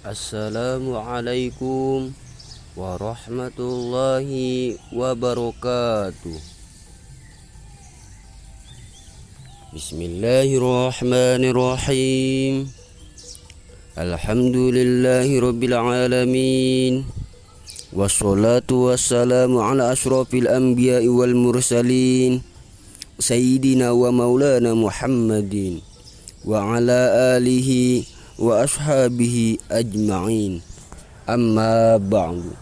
Assalamualaikum warahmatullahi wabarakatuh. Bismillahirrahmanirrahim. Alhamdulillahi rabbil alamin. Wassalatu wassalamu ala ashrafil anbiya'i wal mursalin Sayyidina wa maulana Muhammadin wa ala alihi wa ashabihi ajma'in. Amma ba'du.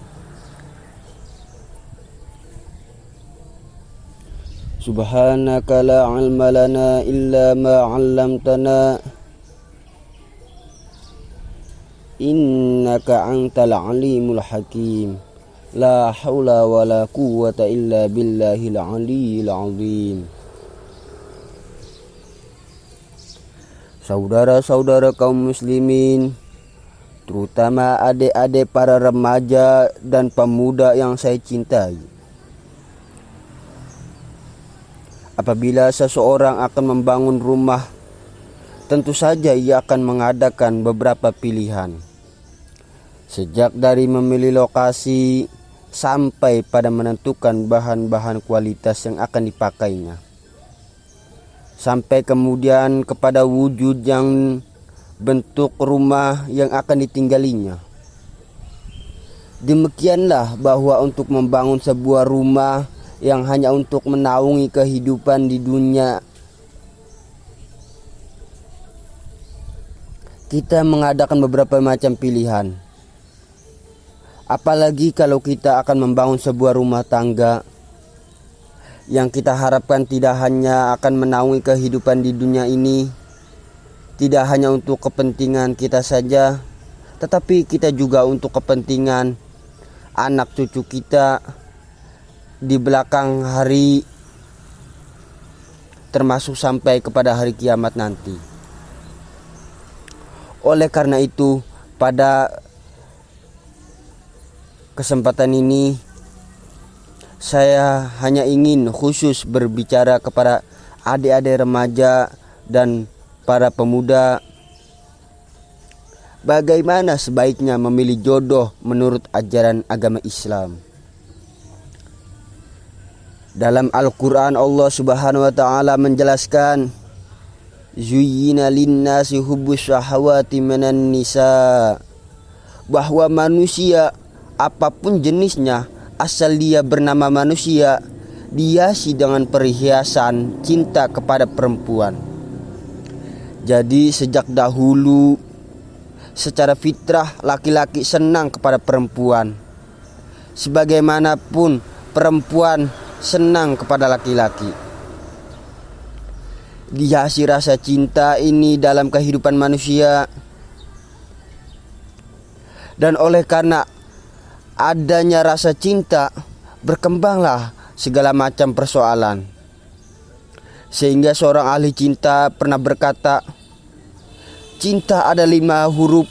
Subhanaka la ilma lana illa ma 'allamtana innaka antal alimul hakim. La haula wa la quwwata illa billahil aliyyil azim. Saudara-saudara kaum muslimin, terutama adik-adik para remaja dan pemuda yang saya cintai. Apabila seseorang akan membangun rumah, tentu saja ia akan mengadakan beberapa pilihan. Sejak dari memilih lokasi sampai pada menentukan bahan-bahan kualitas yang akan dipakainya, sampai kemudian kepada wujud yang bentuk rumah yang akan ditinggalinya. Demikianlah bahwa untuk membangun sebuah rumah yang hanya untuk menaungi kehidupan di dunia, kita mengadakan beberapa macam pilihan. Apalagi kalau kita akan membangun sebuah rumah tangga yang kita harapkan tidak hanya akan menaungi kehidupan di dunia ini, tidak hanya untuk kepentingan kita saja, tetapi kita juga untuk kepentingan anak cucu kita di belakang hari, termasuk sampai kepada hari kiamat nanti. Oleh karena itu, pada kesempatan ini saya hanya ingin khusus berbicara kepada adik-adik remaja dan para pemuda, bagaimana sebaiknya memilih jodoh menurut ajaran agama Islam. Dalam Al-Quran, Allah Subhanahu wa ta'ala menjelaskan, Zuyyina linnasi hubbus syahawati minan nisa, bahwa manusia apapun jenisnya, asal dia bernama manusia, dihiasi dengan perhiasan cinta kepada perempuan. Jadi sejak dahulu secara fitrah laki-laki senang kepada perempuan, sebagaimanapun perempuan senang kepada laki-laki. Dihiasi rasa cinta ini dalam kehidupan manusia, dan oleh karena adanya rasa cinta, berkembanglah segala macam persoalan. Sehingga seorang ahli cinta pernah berkata, cinta ada 5 huruf.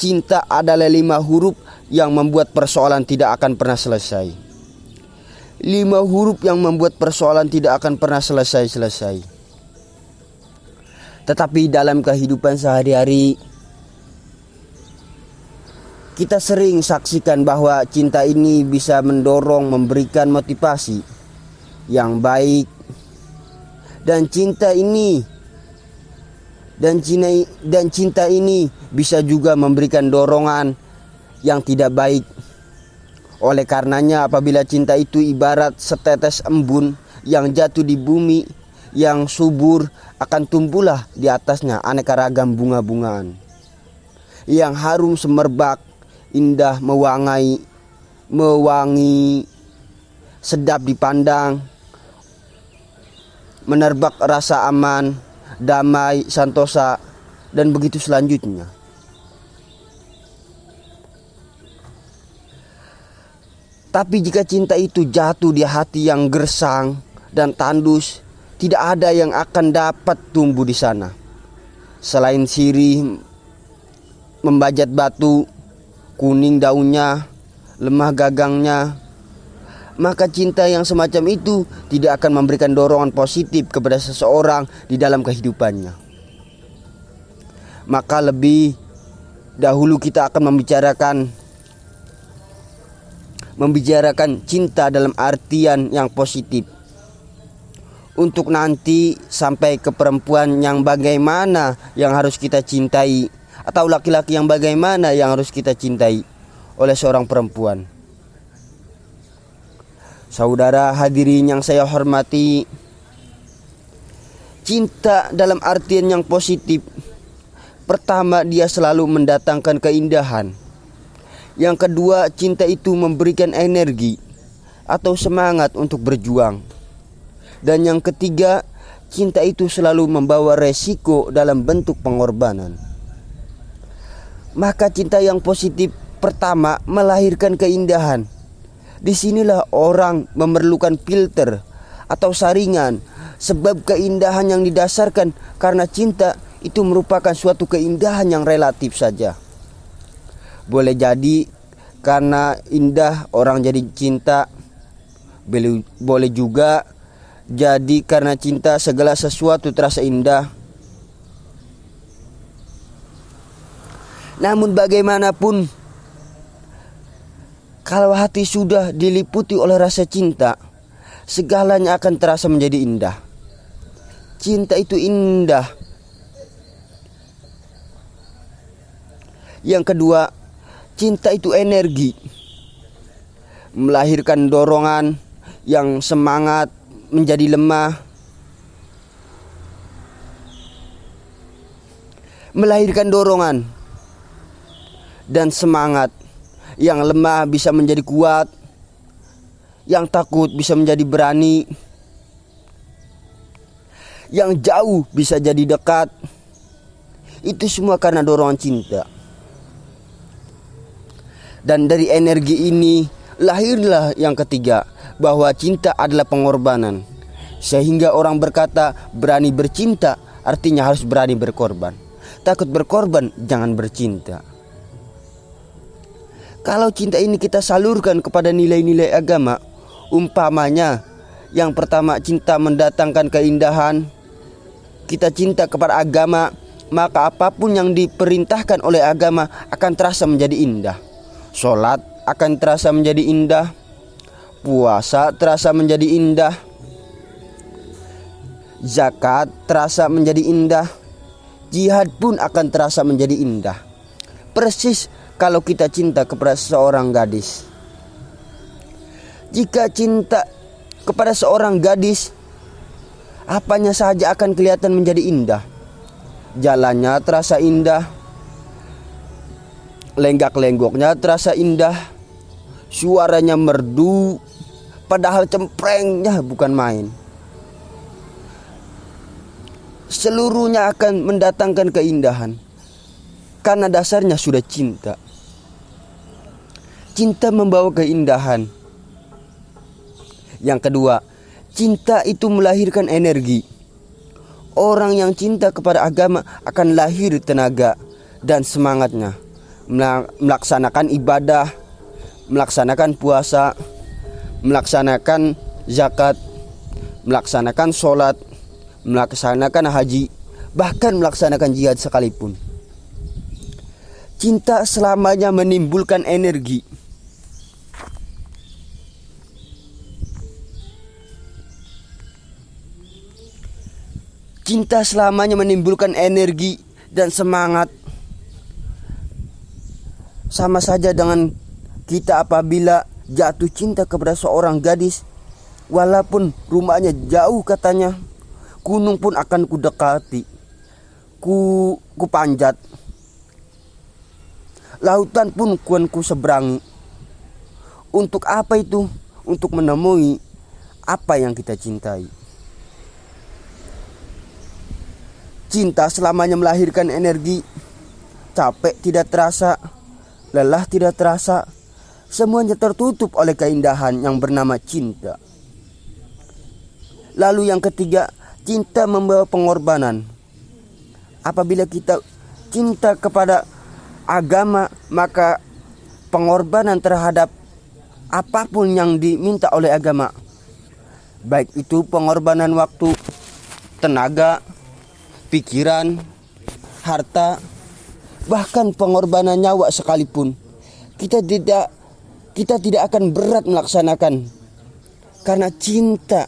Cinta adalah 5 huruf yang membuat persoalan tidak akan pernah selesai. 5 huruf yang membuat persoalan tidak akan pernah selesai. Tetapi dalam kehidupan sehari-hari, kita sering saksikan bahwa cinta ini bisa mendorong, memberikan motivasi yang baik, dan cinta ini bisa juga memberikan dorongan yang tidak baik. Oleh karenanya, apabila cinta itu ibarat setetes embun yang jatuh di bumi yang subur, akan tumbuhlah di atasnya aneka ragam bunga-bungaan yang harum semerbak, indah, mewangi, sedap dipandang, menerbak rasa aman, damai, santosa, dan begitu selanjutnya. Tapi jika cinta itu jatuh di hati yang gersang dan tandus, tidak ada yang akan dapat tumbuh di sana selain sirih membajat batu, kuning daunnya, lemah gagangnya. Maka cinta yang semacam itu tidak akan memberikan dorongan positif kepada seseorang di dalam kehidupannya. Maka lebih Dahulu kita akan membicarakan cinta dalam artian yang positif. Untuk nanti sampai ke perempuan yang bagaimana yang harus kita cintai, atau laki-laki yang bagaimana yang harus kita cintai oleh seorang perempuan. Saudara hadirin yang saya hormati, cinta dalam artian yang positif, pertama, dia selalu mendatangkan keindahan. Yang kedua, cinta itu memberikan energi atau semangat untuk berjuang. Dan yang ketiga, cinta itu selalu membawa resiko dalam bentuk pengorbanan. Maka cinta yang positif pertama melahirkan keindahan. Disinilah orang memerlukan filter atau saringan, sebab keindahan yang didasarkan karena cinta itu merupakan suatu keindahan yang relatif saja. Boleh jadi karena indah orang jadi cinta, boleh juga jadi karena cinta segala sesuatu terasa indah. Namun bagaimanapun, kalau hati sudah diliputi oleh rasa cinta, segalanya akan terasa menjadi indah. Cinta itu indah. Yang kedua, cinta itu energi, melahirkan dorongan yang semangat menjadi lemah, melahirkan dorongan dan semangat yang lemah bisa menjadi kuat, yang takut bisa menjadi berani, yang jauh bisa jadi dekat. Itu semua karena dorongan cinta. Dan dari energi ini lahirlah yang ketiga, bahwa cinta adalah pengorbanan. Sehingga orang berkata berani bercinta artinya harus berani berkorban. Takut berkorban, jangan bercinta. Kalau cinta ini kita salurkan kepada nilai-nilai agama, umpamanya yang pertama, cinta mendatangkan keindahan. Kita cinta kepada agama, maka apapun yang diperintahkan oleh agama akan terasa menjadi indah. Sholat akan terasa menjadi indah, puasa terasa menjadi indah, zakat terasa menjadi indah, jihad pun akan terasa menjadi indah. Persis kalau kita cinta kepada seorang gadis. Jika cinta kepada seorang gadis, apanya saja akan kelihatan menjadi indah. Jalannya terasa indah, lenggak-lenggoknya terasa indah, suaranya merdu, padahal cemprengnya bukan main. Seluruhnya akan mendatangkan keindahan karena dasarnya sudah cinta. Cinta membawa keindahan. Yang kedua, cinta itu melahirkan energi. Orang yang cinta kepada agama akan lahir tenaga dan semangatnya melaksanakan ibadah, melaksanakan puasa, melaksanakan zakat, melaksanakan sholat, melaksanakan haji, bahkan melaksanakan jihad sekalipun. Cinta selamanya menimbulkan energi. Cinta selamanya menimbulkan energi dan semangat. Sama saja dengan kita apabila jatuh cinta kepada seorang gadis, walaupun rumahnya jauh katanya, gunung pun akan kudekati, ku panjat, lautan pun ku seberangi. Untuk apa itu? Untuk menemui apa yang kita cintai. Cinta selamanya melahirkan energi. Capek tidak terasa, lelah tidak terasa, semuanya tertutup oleh keindahan yang bernama cinta. Lalu yang ketiga, cinta membawa pengorbanan. Apabila kita cinta kepada agama, maka pengorbanan terhadap apapun yang diminta oleh agama, baik itu pengorbanan waktu, tenaga, pikiran, harta, bahkan pengorbanan nyawa sekalipun, kita tidak akan berat melaksanakan karena cinta.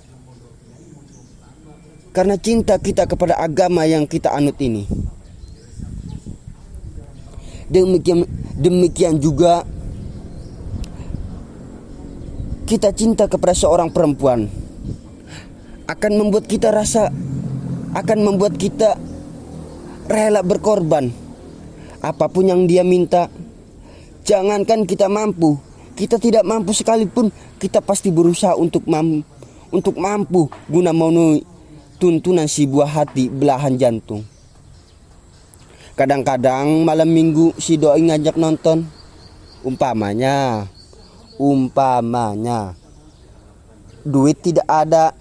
Karena cinta kita kepada agama yang kita anut ini. Demikian juga kita cinta kepada seorang perempuan akan membuat kita rela berkorban apapun yang dia minta. Jangankan kita mampu, kita tidak mampu sekalipun, kita pasti berusaha untuk mampu guna memenuhi tuntunan si buah hati belahan jantung. Kadang-kadang malam minggu si doi ngajak nonton. Umpamanya duit tidak ada,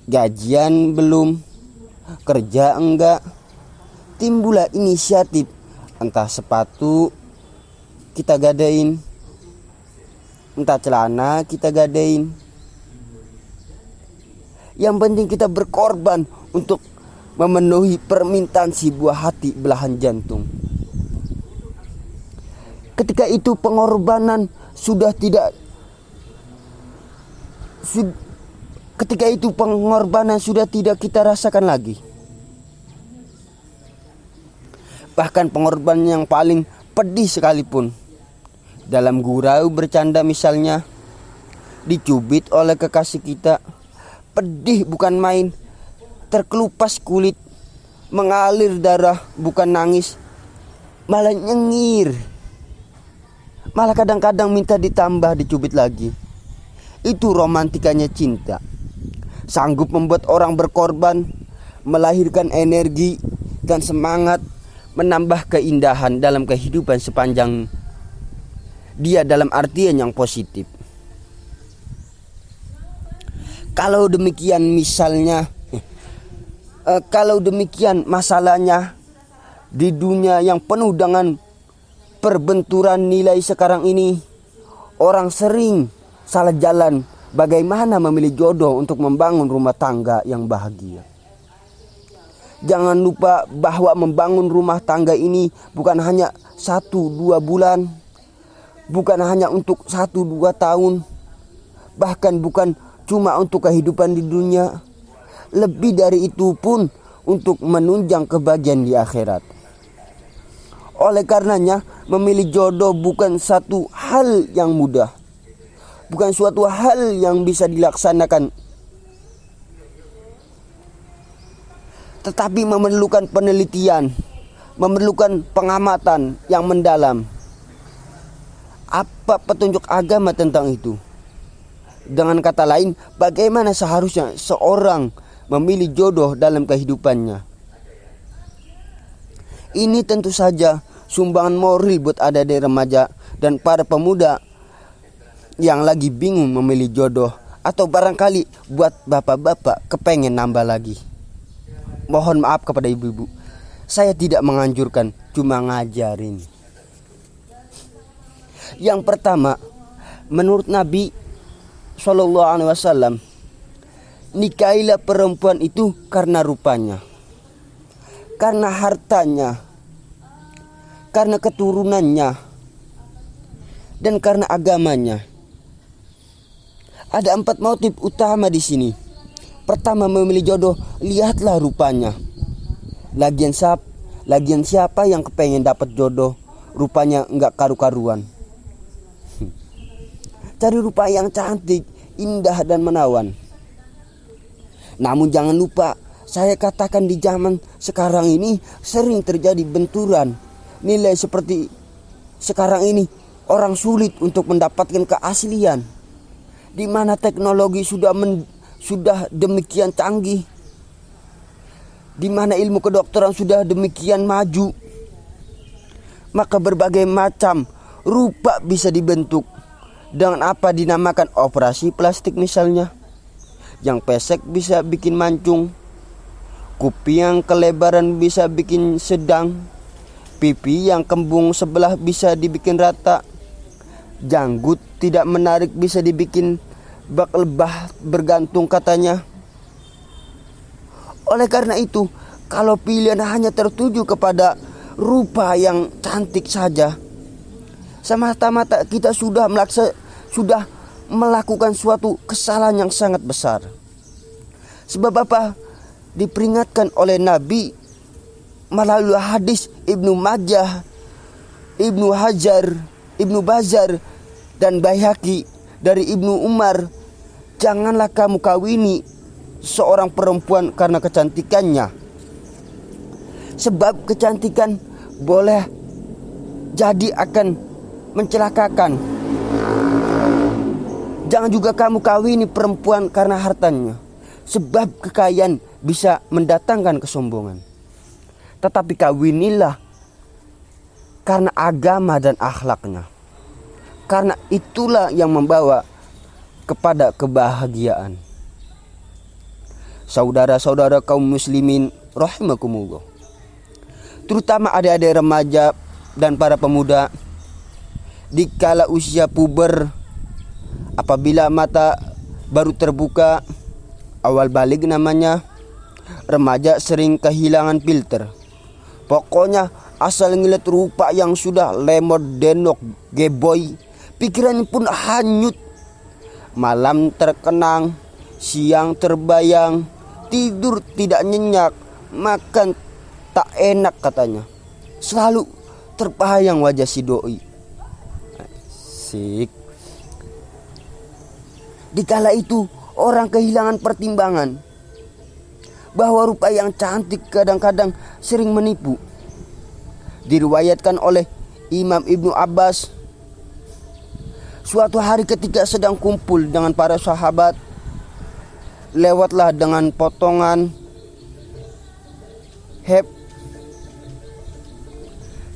gajian belum, kerja enggak. Timbullah inisiatif, entah sepatu kita gadein, entah celana kita gadein. Yang penting kita berkorban untuk memenuhi permintaan si buah hati belahan jantung. Ketika itu pengorbanan sudah tidak kita rasakan lagi. Bahkan pengorbanan yang paling pedih sekalipun, dalam gurau bercanda misalnya, dicubit oleh kekasih kita, pedih bukan main, terkelupas kulit, mengalir darah bukan nangis, malah nyengir, malah kadang-kadang minta ditambah dicubit lagi. Itu romantikanya cinta, sanggup membuat orang berkorban, melahirkan energi dan semangat, menambah keindahan dalam kehidupan sepanjang dia dalam artian yang positif. Kalau demikian masalahnya di dunia yang penuh dengan perbenturan nilai sekarang ini, orang sering salah jalan bagaimana memilih jodoh untuk membangun rumah tangga yang bahagia. Jangan lupa bahwa membangun rumah tangga ini bukan hanya 1-2 bulan, bukan hanya untuk 1-2 tahun, bahkan bukan cuma untuk kehidupan di dunia, lebih dari itu pun untuk menunjang kebahagiaan di akhirat. Oleh karenanya, memilih jodoh bukan satu hal yang mudah, bukan suatu hal yang bisa dilaksanakan, tetapi memerlukan penelitian, memerlukan pengamatan yang mendalam. Apa petunjuk agama tentang itu? Dengan kata lain, bagaimana seharusnya seorang memilih jodoh dalam kehidupannya? Ini tentu saja sumbangan moral buat adik-adik remaja dan para pemuda yang lagi bingung memilih jodoh, atau barangkali buat bapak-bapak kepengen nambah lagi. Mohon maaf kepada ibu-ibu, saya tidak menganjurkan, cuma ngajarin. Yang pertama, menurut Nabi SAW, nikahilah perempuan itu karena rupanya, karena hartanya, karena keturunannya, dan karena agamanya. Ada 4 motif utama di sini. Pertama, memilih jodoh, lihatlah rupanya. Lagian siapa yang kepengen dapat jodoh rupanya enggak karu-karuan? Cari rupa yang cantik, indah dan menawan. Namun jangan lupa, saya katakan di zaman sekarang ini sering terjadi benturan nilai seperti sekarang ini. Orang sulit untuk mendapatkan keaslian, di mana teknologi sudah demikian canggih, di mana ilmu kedokteran sudah demikian maju, maka berbagai macam rupa bisa dibentuk dengan apa dinamakan operasi plastik misalnya. Yang pesek bisa bikin mancung, kupi yang kelebaran bisa bikin sedang, pipi yang kembung sebelah bisa dibikin rata, janggut tidak menarik bisa dibikin bak lebah bergantung katanya. Oleh karena itu, kalau pilihan hanya tertuju kepada rupa yang cantik saja, semata-mata kita sudah melakukan suatu kesalahan yang sangat besar. Sebab apa? Diperingatkan oleh Nabi melalui hadis Ibnu Majah, Ibnu Hajar, Ibnu Bazar dan Baihaqi dari Ibnu Umar, janganlah kamu kawini seorang perempuan karena kecantikannya, sebab kecantikan boleh jadi akan mencelakakan. Jangan juga kamu kawini perempuan karena hartanya, sebab kekayaan bisa mendatangkan kesombongan. Tetapi kawinilah karena agama dan akhlaknya, karena itulah yang membawa kepada kebahagiaan. Saudara-saudara kaum muslimin rahimakumullah, terutama adik-adik remaja dan para pemuda, dikala usia puber, apabila mata baru terbuka, awal balik namanya, remaja sering kehilangan filter. Pokoknya asal ngeliat rupa yang sudah lemot denok geboy, pikirannya pun hanyut. Malam terkenang, siang terbayang, tidur tidak nyenyak, makan tak enak katanya. Selalu terbayang wajah si doi. Asik. Dikala itu orang kehilangan pertimbangan bahwa rupa yang cantik kadang-kadang sering menipu. Diriwayatkan oleh Imam Ibnu Abbas, suatu hari ketika sedang kumpul dengan para sahabat, lewatlah dengan potongan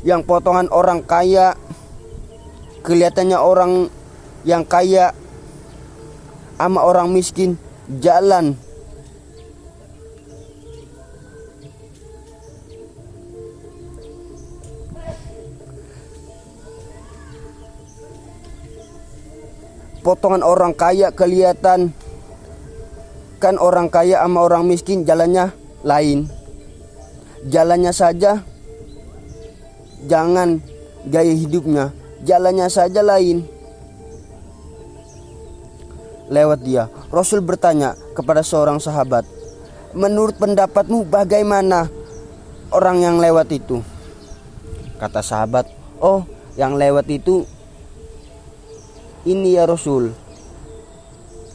yang potongan orang kaya. Kelihatannya orang yang kaya sama orang miskin jalan. Potongan orang kaya kelihatan, kan orang kaya sama orang miskin jalannya lain. Jalannya saja, jangan gaya hidupnya, jalannya saja lain. Lewat dia, Rasul bertanya kepada seorang sahabat, menurut pendapatmu bagaimana orang yang lewat itu? Kata sahabat, oh yang lewat itu ini ya Rasul,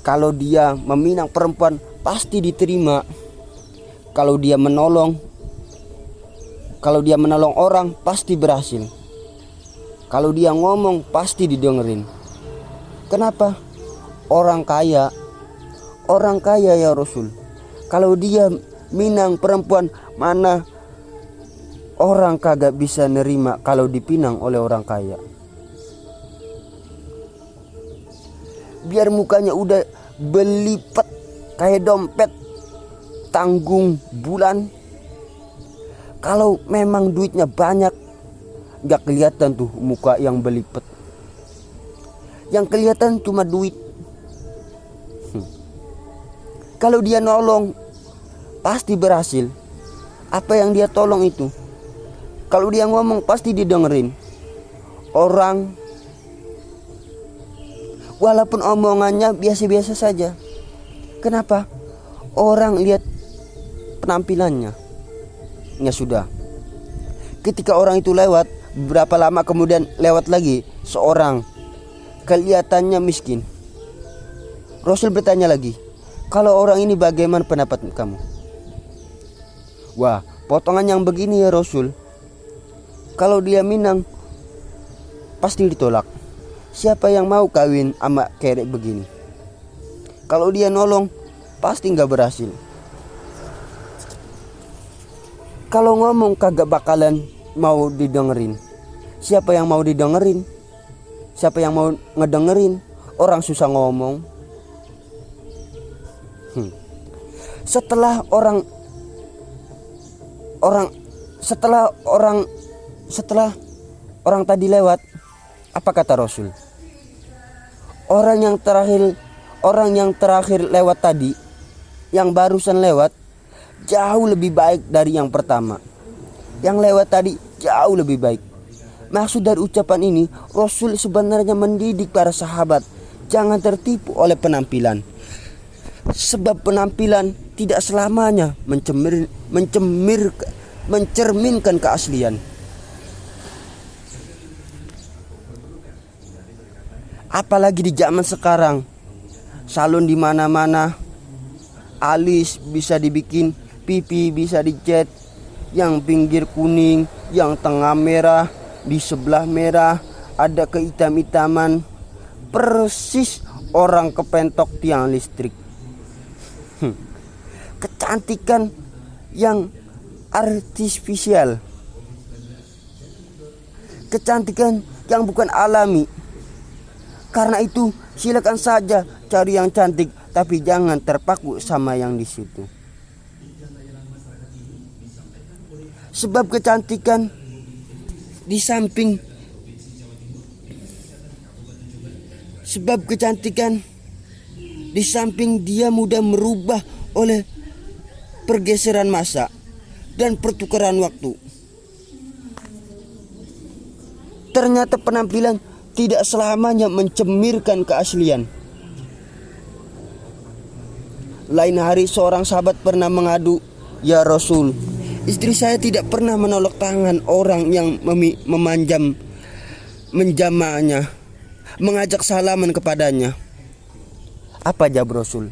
kalau dia meminang perempuan pasti diterima. Kalau dia menolong orang pasti berhasil. Kalau dia ngomong pasti didengerin. Kenapa? Orang kaya ya Rasul. Kalau dia minang perempuan, mana orang kagak bisa nerima kalau dipinang oleh orang kaya. Biar mukanya udah belipet kayak dompet tanggung bulan, kalau memang duitnya banyak, gak kelihatan tuh muka yang belipet. Yang kelihatan cuma duit. Kalau dia nolong pasti berhasil. Apa yang dia tolong itu, kalau dia ngomong pasti didengerin orang, walaupun omongannya biasa-biasa saja. Kenapa? Orang lihat penampilannya. Ya sudah. Ketika orang itu lewat, berapa lama kemudian lewat lagi seorang, kelihatannya miskin. Rasul bertanya lagi, kalau orang ini bagaimana pendapat kamu? Wah, potongan yang begini ya Rasul, kalau dia minang pasti ditolak. Siapa yang mau kawin sama kerek begini? Kalau dia nolong pasti gak berhasil. Kalau ngomong kagak bakalan mau didengerin. Siapa yang mau didengerin? Siapa yang mau ngedengerin? Orang susah ngomong. Setelah orang tadi lewat, apa kata Rasul? Orang yang terakhir lewat tadi, yang barusan lewat, jauh lebih baik dari yang pertama. Yang lewat tadi jauh lebih baik. Maksud dari ucapan ini, Rasul sebenarnya mendidik para sahabat jangan tertipu oleh penampilan. Sebab penampilan tidak selamanya mencerminkan keaslian. Apalagi di zaman sekarang, salon di mana-mana, alis bisa dibikin, pipi bisa dicat, yang pinggir kuning, yang tengah merah, di sebelah merah, ada kehitam-hitaman, persis orang kepentok tiang listrik. Kecantikan yang artifisial, kecantikan yang bukan alami. Karena itu silakan saja cari yang cantik, tapi jangan terpaku sama yang di situ. Sebab kecantikan di samping dia mudah merubah oleh pergeseran masa dan pertukaran waktu. Ternyata penampilan tidak selamanya mencemirkan keaslian. Lain hari seorang sahabat pernah mengadu, "Ya Rasul, istri saya tidak pernah menolak tangan orang yang menjamahnya, mengajak salaman kepadanya." Apa jawab Rasul?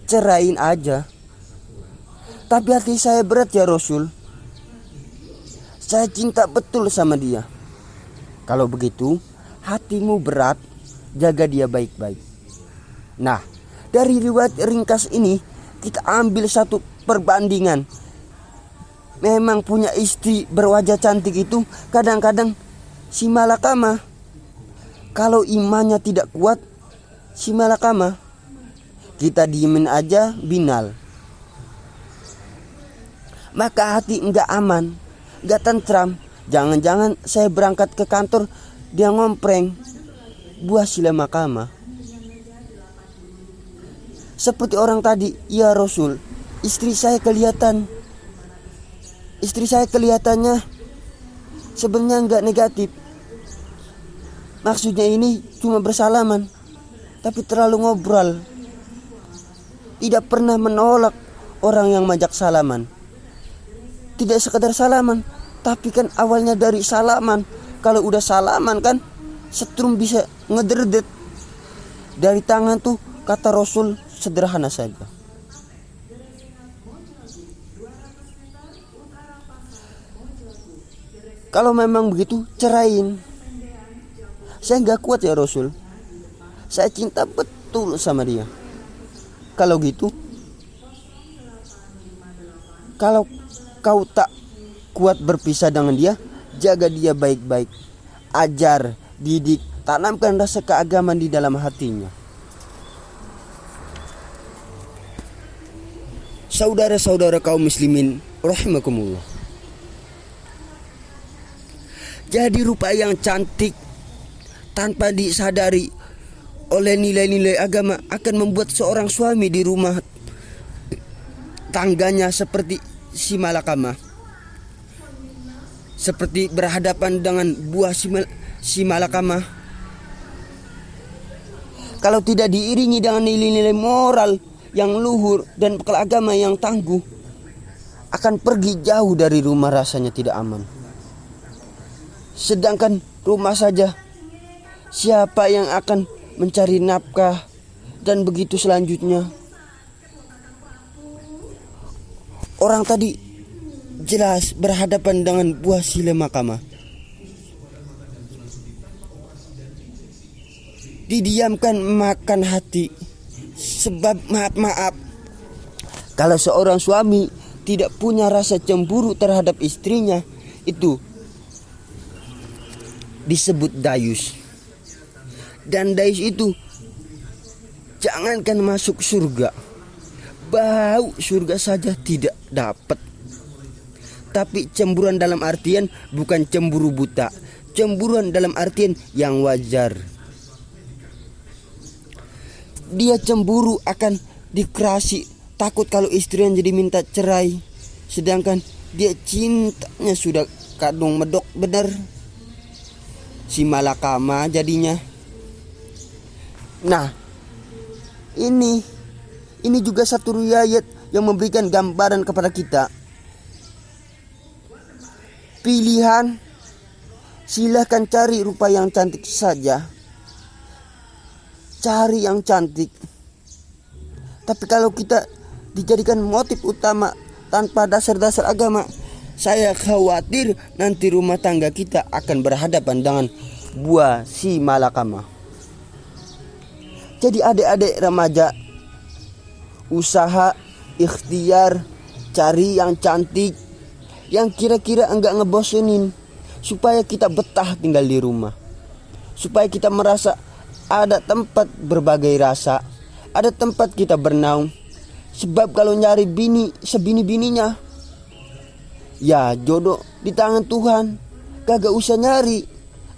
"Cerain aja." "Tapi hati saya berat ya Rasul. Saya cinta betul sama dia." "Kalau begitu, hatimu berat, jaga dia baik-baik." Nah, dari riwayat ringkas ini kita ambil satu perbandingan. Memang punya istri berwajah cantik itu kadang-kadang si malakama. Kalau imannya tidak kuat, si malakama. Kita diemin aja binal. Maka hati enggak aman, enggak tentram. Jangan-jangan saya berangkat ke kantor, dia ngompreng, buah sila makama. Seperti orang tadi, "Ya Rasul, istri saya kelihatannya sebenarnya enggak negatif. Maksudnya ini cuma bersalaman, tapi terlalu ngobrol. Tidak pernah menolak orang yang majak salaman. Tidak sekedar salaman, tapi kan awalnya dari salaman. Kalau udah salaman kan setrum bisa ngederdet. Dari tangan tuh," kata Rasul, "sederhana saja." Kalau memang begitu, cerain. "Saya gak kuat ya Rasul. Saya cinta betul sama dia." Kalau gitu, kalau kau tak kuat berpisah dengan dia, jaga dia baik-baik. Ajar, didik, tanamkan rasa keagamaan di dalam hatinya. Saudara-saudara kaum muslimin rahimakumullah. Jadi rupa yang cantik tanpa disadari oleh nilai-nilai agama akan membuat seorang suami di rumah tangganya seperti si malakama, seperti berhadapan dengan buah si malakama. Kalau tidak diiringi dengan nilai-nilai moral yang luhur dan bekal agama yang tangguh, akan pergi jauh dari rumah, rasanya tidak aman. Sedangkan rumah saja, siapa yang akan mencari nafkah dan begitu selanjutnya? Orang tadi jelas berhadapan dengan buah sila makama. Didiamkan makan hati. Sebab maaf, kalau seorang suami tidak punya rasa cemburu terhadap istrinya, itu disebut dayus. Dan dayus itu jangankan masuk surga, bau surga saja tidak dapat. Tapi cemburuan dalam artian bukan cemburu buta, cemburuan dalam artian yang wajar. Dia cemburu akan dikerasi, takut kalau istrinya jadi minta cerai, sedangkan dia cintanya sudah kadung medok bener si malakama jadinya. Nah, ini juga satu riwayat yang memberikan gambaran kepada kita. Pilihan, silahkan cari rupa yang cantik saja. Cari yang cantik. Tapi kalau kita dijadikan motif utama tanpa dasar-dasar agama, saya khawatir nanti rumah tangga kita akan berhadapan dengan buah si malakama. Jadi adik-adik remaja, usaha, ikhtiar, cari yang cantik, yang kira-kira enggak ngebosenin, supaya kita betah tinggal di rumah, supaya kita merasa ada tempat berbagai rasa, ada tempat kita bernaung. Sebab kalau nyari bini sebini-bininya, ya jodoh di tangan Tuhan, kagak usah nyari,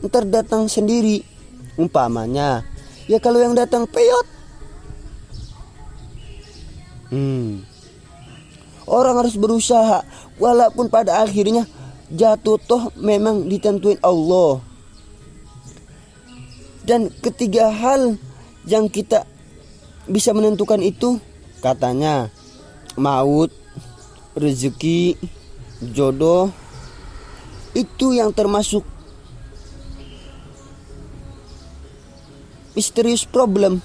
ntar datang sendiri. Umpamanya, ya kalau yang datang peyot, orang harus berusaha, walaupun pada akhirnya jatuh toh memang ditentuin Allah. Dan ketiga hal yang kita bisa menentukan itu, katanya maut, rezeki, jodoh, itu yang termasuk misterius problem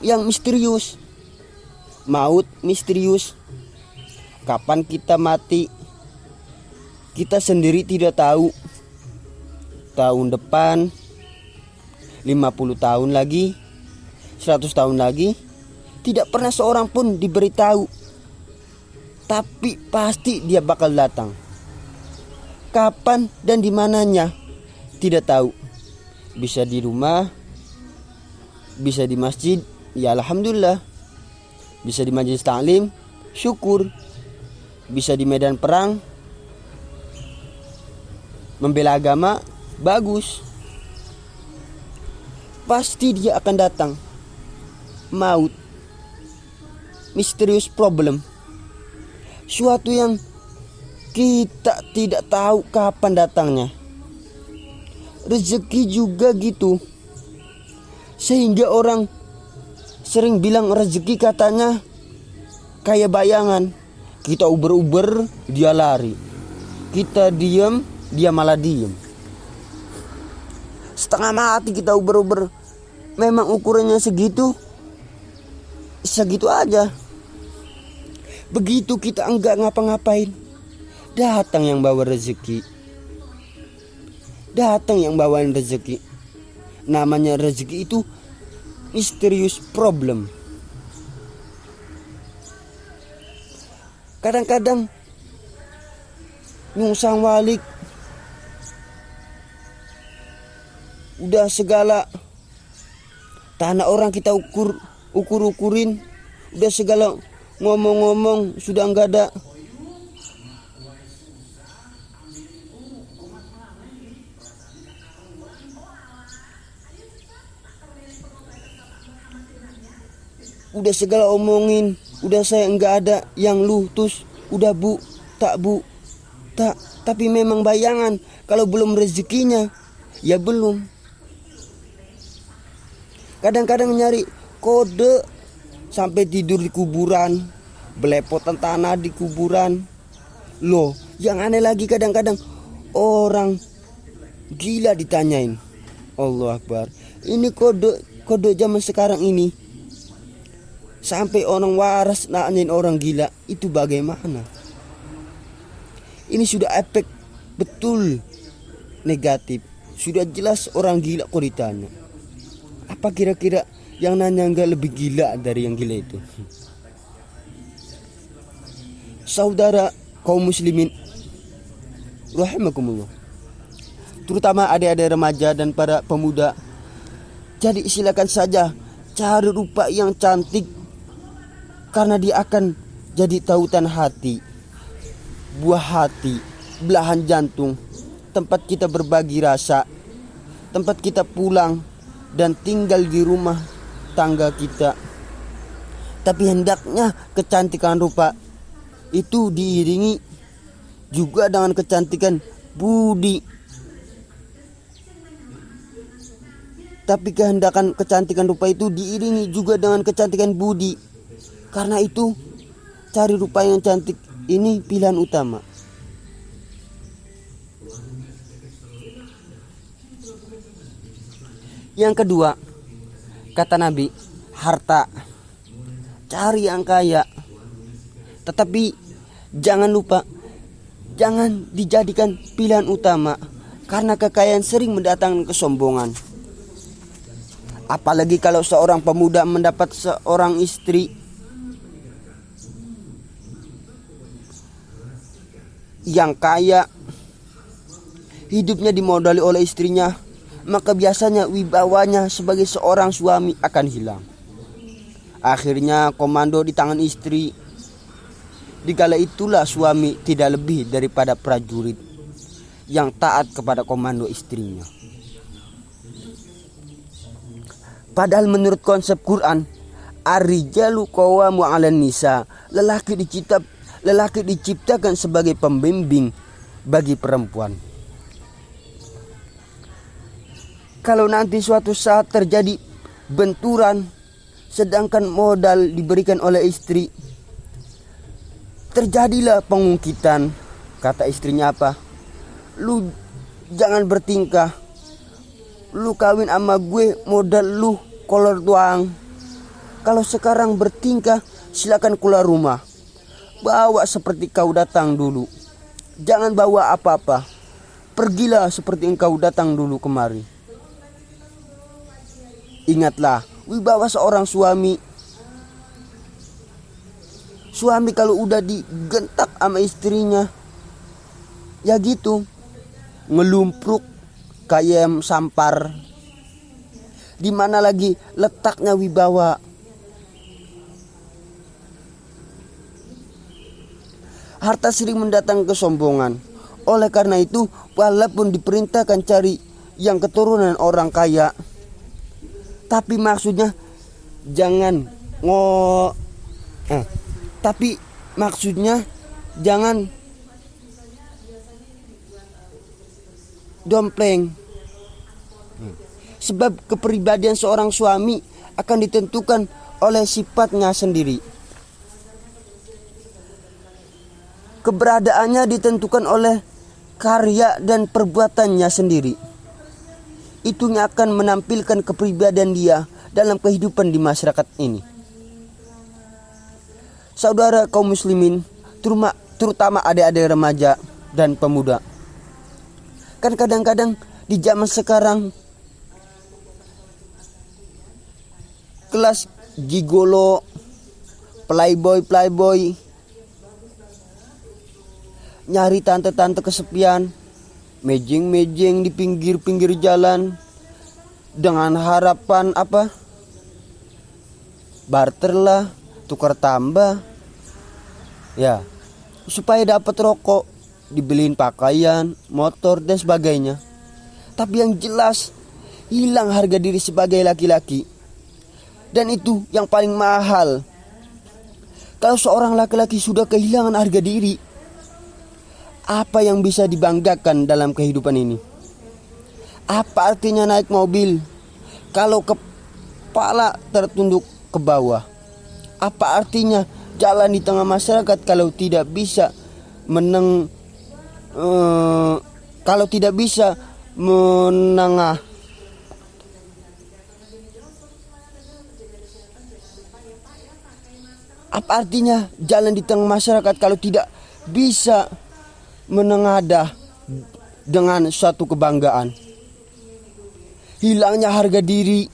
yang misterius. Maut misterius, kapan kita mati kita sendiri tidak tahu. Tahun depan, 50 tahun lagi, 100 tahun lagi, tidak pernah seorang pun diberitahu. Tapi pasti dia bakal datang. Kapan dan di mananya tidak tahu. Bisa di rumah, bisa di masjid, ya alhamdulillah. Bisa di majelis taklim, syukur. Bisa di medan perang, membela agama, bagus. Pasti dia akan datang. Maut, misterius problem, suatu yang kita tidak tahu kapan datangnya. Rezeki juga gitu. Sehingga orang sering bilang rezeki katanya kayak bayangan. Kita uber-uber, dia lari. Kita diem, dia malah diem. Setengah mati kita uber-uber. Memang ukurannya segitu aja. Begitu kita enggak ngapa-ngapain, datang yang bawa rezeki. Datang yang bawain rezeki. Namanya rezeki itu misterius problem. Kadang-kadang nyungsang walik, udah segala tanah orang kita ukur-ukurin, udah segala ngomong-ngomong sudah enggak ada. Udah segala omongin, udah saya enggak ada yang lu terus udah bu, tak, tapi memang bayangan. Kalau belum rezekinya, ya belum. Kadang-kadang nyari kode sampai tidur di kuburan, belepotan tanah di kuburan. Loh, yang aneh lagi kadang-kadang orang gila ditanyain. Allah Akbar. Ini kode zaman sekarang ini. Sampai orang waras nanyain orang gila, itu bagaimana? Ini sudah efek betul negatif. Sudah jelas orang gila kok ditanya. Apa kira-kira yang nanya enggak lebih gila dari yang gila itu? Saudara kaum muslimin rahimakumullah, terutama adik-adik remaja dan para pemuda, jadi silakan saja cari rupa yang cantik, karena dia akan jadi tautan hati, buah hati, belahan jantung, tempat kita berbagi rasa, tempat kita pulang dan tinggal di rumah tangga kita. Tapi hendaknya kecantikan rupa itu diiringi juga dengan kecantikan budi. Tapi kehendakan kecantikan rupa itu diiringi juga dengan kecantikan budi. Karena itu, cari rupa yang cantik ini pilihan utama. Yang kedua, kata Nabi, harta. Cari yang kaya. Tetapi jangan lupa, jangan dijadikan pilihan utama. Karena kekayaan sering mendatangkan kesombongan. Apalagi kalau seorang pemuda mendapat seorang istri yang kaya, hidupnya dimodali oleh istrinya, maka biasanya wibawanya sebagai seorang suami akan hilang. Akhirnya komando di tangan istri. Dikala itulah suami tidak lebih daripada prajurit yang taat kepada komando istrinya. Padahal menurut konsep Quran, ar-rijalu qawwamu 'alan nisa, lelaki diciptakan sebagai pembimbing bagi perempuan. Kalau nanti suatu saat terjadi benturan, sedangkan modal diberikan oleh istri, terjadilah pengungkitan. Kata istrinya apa? Lu jangan bertingkah. Lu kawin sama gue modal lu kolor doang. Kalau sekarang bertingkah, silakan keluar rumah. Bawa seperti kau datang dulu. Jangan bawa apa-apa. Pergilah seperti engkau datang dulu kemari. Ingatlah, wibawa seorang suami. Suami kalau udah digentak sama istrinya, ya gitu, ngelumpruk kayak sampar. Di mana lagi letaknya wibawa? Harta sering mendatangkan kesombongan. Oleh karena itu, walaupun diperintahkan cari yang keturunan orang kaya, tapi maksudnya jangan jangan dompleng. Sebab kepribadian seorang suami akan ditentukan oleh sifatnya sendiri. Keberadaannya ditentukan oleh karya dan perbuatannya sendiri. Itu yang akan menampilkan kepribadian dia dalam kehidupan di masyarakat ini. Saudara kaum muslimin, terutama adik-adik remaja dan pemuda. Kan kadang-kadang di zaman sekarang kelas gigolo, playboy, nyari tante-tante kesepian, mejeng-mejeng di pinggir-pinggir jalan dengan harapan apa? Barter lah, tukar tambah. Ya, supaya dapat rokok, dibeliin pakaian, motor dan sebagainya. Tapi yang jelas hilang harga diri sebagai laki-laki. Dan itu yang paling mahal. Kalau seorang laki-laki sudah kehilangan harga diri, apa yang bisa dibanggakan dalam kehidupan ini? Apa artinya naik mobil kalau kepala tertunduk ke bawah? Apa artinya jalan di tengah masyarakat kalau tidak bisa menengah? Apa artinya jalan di tengah masyarakat kalau tidak bisa menengadah dengan suatu kebanggaan? Hilangnya harga diri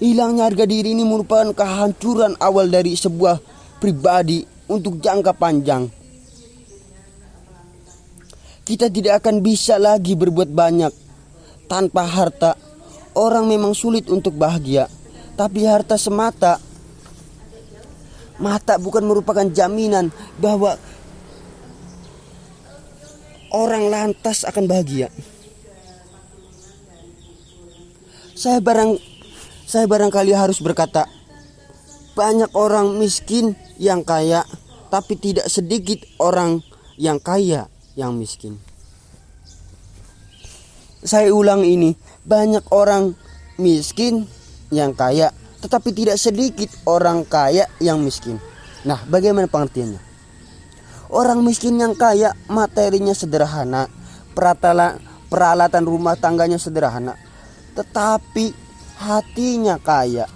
ini merupakan kehancuran awal dari sebuah pribadi untuk jangka panjang. Kita tidak akan bisa lagi berbuat banyak tanpa harta. Orang memang sulit untuk bahagia, tapi harta semata bukan merupakan jaminan bahwa orang lantas akan bahagia. Saya barangkali harus berkata, banyak orang miskin yang kaya, tapi tidak sedikit orang yang kaya yang miskin. Saya ulang ini, banyak orang miskin yang kaya, tetapi tidak sedikit orang kaya yang miskin. Nah, bagaimana pengertiannya? Orang miskin yang kaya materinya sederhana, peralatan rumah tangganya sederhana, tetapi hatinya kaya.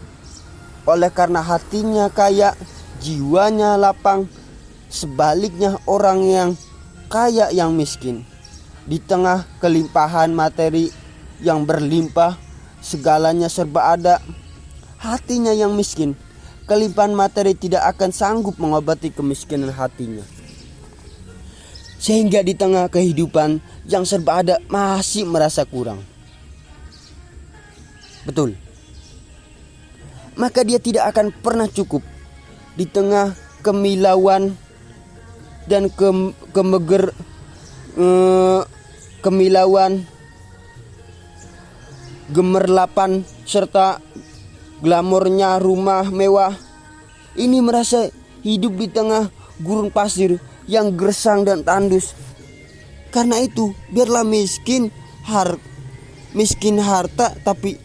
Oleh karena hatinya kaya, jiwanya lapang. Sebaliknya orang yang kaya yang miskin, di tengah kelimpahan materi yang berlimpah, segalanya serba ada, hatinya yang miskin, kelimpahan materi tidak akan sanggup mengobati kemiskinan hatinya. Sehingga di tengah kehidupan yang serba ada masih merasa kurang. Betul. Maka dia tidak akan pernah cukup di tengah kemilauan dan kemilauan, gemerlapan serta glamornya rumah mewah. Ini merasa hidup di tengah gurun pasir yang gersang dan tandus. Karena itu, biarlah miskin harta tapi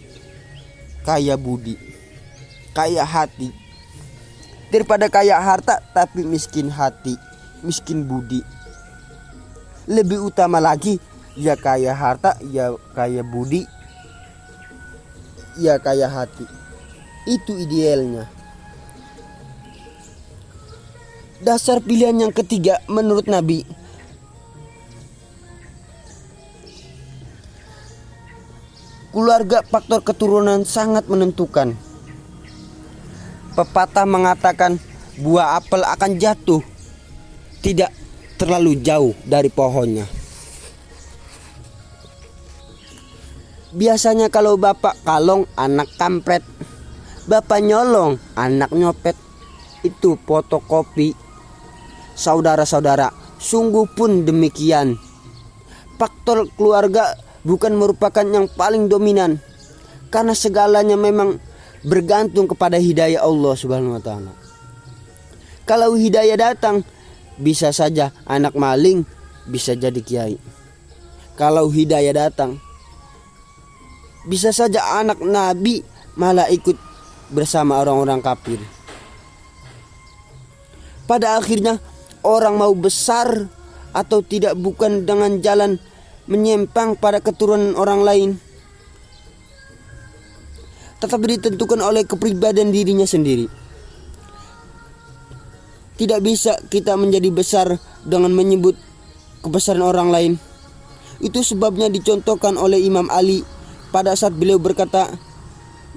kaya budi, kaya hati, daripada kaya harta tapi miskin hati, miskin budi. Lebih utama lagi, ya kaya harta, ya kaya budi, ya kaya hati. Itu idealnya. Dasar pilihan yang ketiga menurut Nabi, keluarga faktor keturunan sangat menentukan. Pepatah mengatakan buah apel akan jatuh tidak terlalu jauh dari pohonnya. Biasanya kalau bapak kalong, anak kampret. Bapak nyolong, anak nyopet. Itu fotokopi. Saudara-saudara, sungguh pun demikian. Faktor keluarga bukan merupakan yang paling dominan, karena segalanya memang bergantung kepada hidayah Allah Subhanahu wa taala. Kalau hidayah datang, bisa saja anak maling bisa jadi kiai. Kalau hidayah datang, bisa saja anak nabi malah ikut bersama orang-orang kafir. Pada akhirnya orang mau besar atau tidak bukan dengan jalan menyimpang pada keturunan orang lain, tetapi ditentukan oleh kepribadian dirinya sendiri. Tidak bisa kita menjadi besar dengan menyebut kebesaran orang lain. Itu sebabnya dicontohkan oleh Imam Ali pada saat beliau berkata,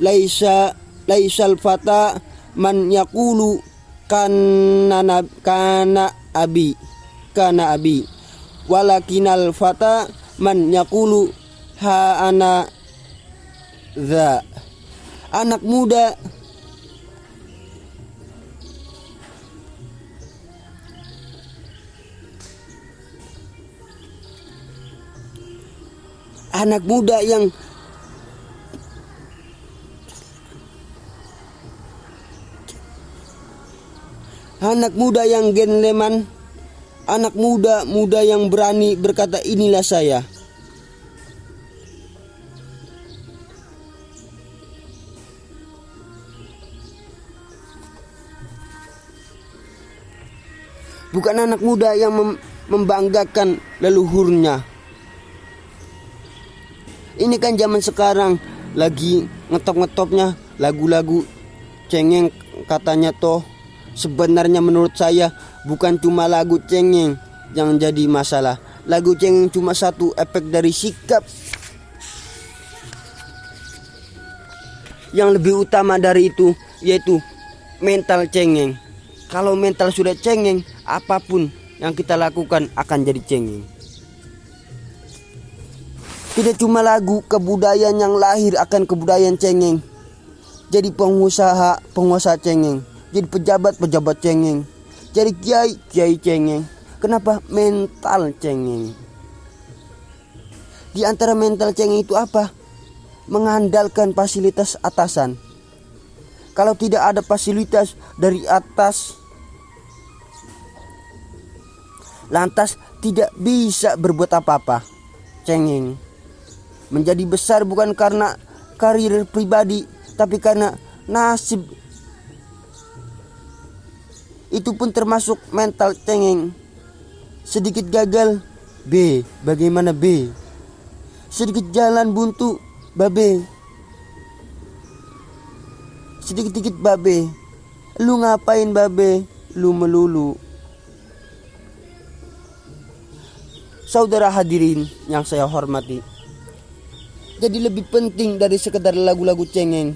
laisal fata man yaqulu kana abi walakinal fata man yaqulu ha ana za. Anak muda yang gentleman, anak muda yang berani berkata inilah saya. Bukan anak muda yang membanggakan leluhurnya. Ini kan zaman sekarang lagi ngetop-ngetopnya lagu-lagu cengeng katanya toh. Sebenarnya menurut saya bukan cuma lagu cengeng yang jadi masalah. Lagu cengeng cuma satu efek dari sikap. Yang lebih utama dari itu yaitu mental cengeng. Kalau mental sudah cengeng, apapun yang kita lakukan akan jadi cengeng. Tidak cuma lagu, kebudayaan yang lahir akan kebudayaan cengeng. Jadi pengusaha cengeng, jadi pejabat cengeng, jadi kiai cengeng. Kenapa? Mental cengeng. Di antara mental cengeng itu apa? Mengandalkan fasilitas atasan. Kalau tidak ada fasilitas dari atas, lantas tidak bisa berbuat apa-apa. Cengeng. Menjadi besar bukan karena karir pribadi, tapi karena nasib. Itu pun termasuk mental cengeng. Sedikit gagal, B. Bagaimana B? Sedikit jalan buntu, babe. Sedikit-sedikit babe. Lu ngapain babe? Lu melulu. Saudara hadirin yang saya hormati, jadi lebih penting dari sekedar lagu-lagu cengeng,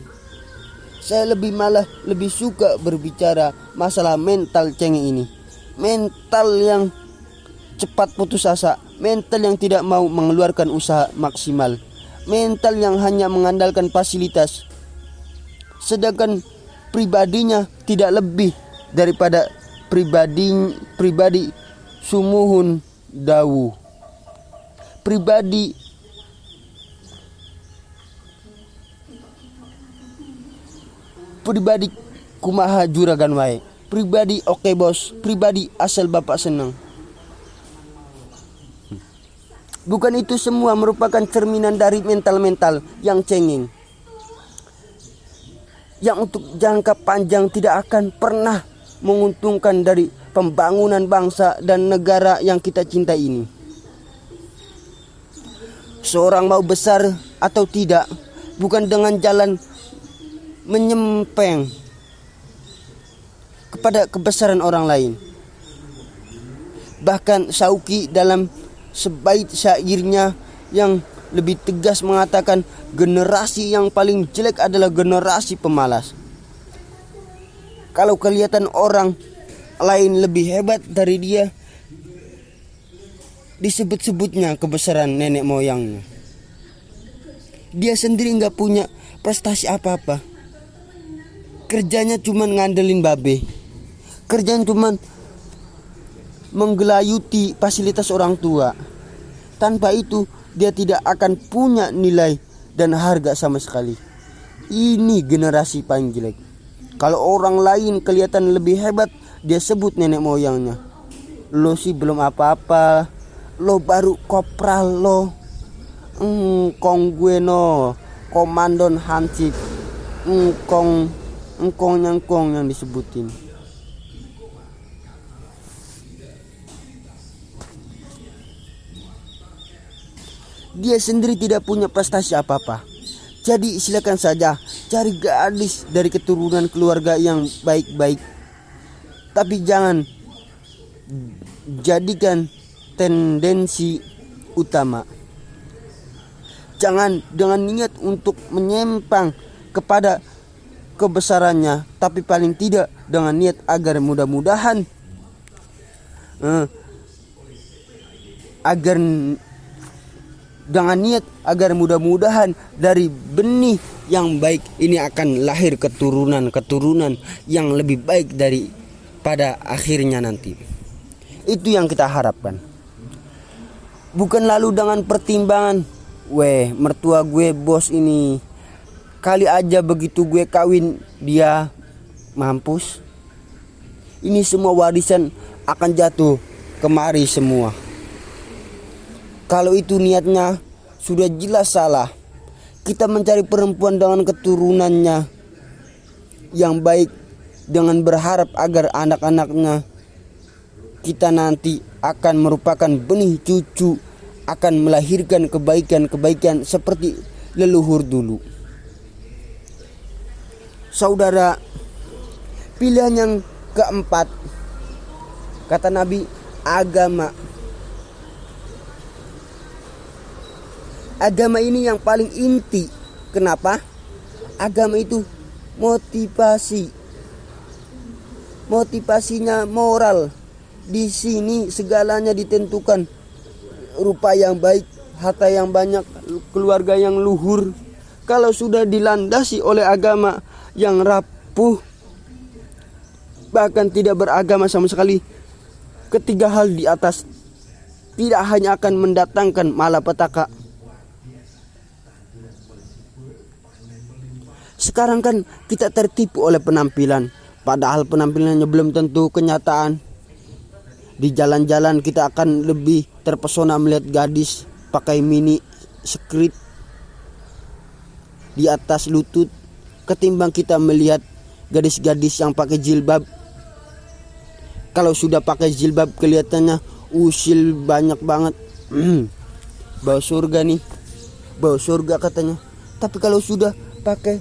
saya lebih suka berbicara masalah mental cengeng ini. Mental yang cepat putus asa, mental yang tidak mau mengeluarkan usaha maksimal, mental yang hanya mengandalkan fasilitas, sedangkan pribadinya tidak lebih daripada pribadi sumuhun dawu. Pribadi kumaha juragan wae. Pribadi oke bos, pribadi asal bapak senang. Bukan itu semua merupakan cerminan dari mental-mental yang cengeng, yang untuk jangka panjang tidak akan pernah menguntungkan dari pembangunan bangsa dan negara yang kita cintai ini. Seorang mau besar atau tidak bukan dengan jalan menyempeng kepada kebesaran orang lain. Bahkan Syauqi dalam sebait syairnya yang lebih tegas mengatakan generasi yang paling jelek adalah generasi pemalas. Kalau kelihatan orang lain lebih hebat dari dia, disebut-sebutnya kebesaran nenek moyangnya. Dia sendiri gak punya prestasi apa-apa. Kerjanya cuman ngandelin babe. Kerjanya cuman menggelayuti fasilitas orang tua. Tanpa itu dia tidak akan punya nilai dan harga sama sekali. Ini generasi paling jelek. Kalau orang lain kelihatan lebih hebat, dia sebut nenek moyangnya. Lo sih belum apa-apa, lo baru kopral lo. Engkong gue no komandon hansip. Engkong yang disebutin. Dia sendiri tidak punya prestasi apa-apa. Jadi silakan saja cari gadis dari keturunan keluarga yang baik-baik. Tapi jangan jadikan tendensi utama. Jangan dengan niat untuk menyimpang kepada kebesarannya, tapi paling tidak dengan niat agar mudah-mudahan agar mudah-mudahan dari benih yang baik ini akan lahir keturunan yang lebih baik daripada akhirnya nanti. Itu yang kita harapkan. Bukan lalu dengan pertimbangan, mertua gue bos ini, kali aja begitu gue kawin dia mampus. Ini semua warisan akan jatuh kemari semua. Kalau itu niatnya sudah jelas salah. Kita mencari perempuan dengan keturunannya yang baik dengan berharap agar anak-anaknya kita nanti akan merupakan benih cucu, akan melahirkan kebaikan-kebaikan seperti leluhur dulu. Saudara, pilihan yang keempat, kata Nabi, agama. Agama ini yang paling inti. Kenapa? Agama itu motivasi. Motivasinya moral. Di sini segalanya ditentukan. Rupa yang baik, harta yang banyak, keluarga yang luhur. Kalau sudah dilandasi oleh agama yang rapuh, bahkan tidak beragama sama sekali, ketiga hal di atas tidak hanya akan mendatangkan malapetaka. Sekarang kan kita tertipu oleh penampilan, padahal penampilannya belum tentu kenyataan. Di jalan-jalan kita akan lebih terpesona melihat gadis pakai mini skirt di atas lutut ketimbang kita melihat gadis-gadis yang pakai jilbab. Kalau sudah pakai jilbab kelihatannya usil banyak banget. Bau surga nih, bau surga katanya. Tapi kalau sudah pakai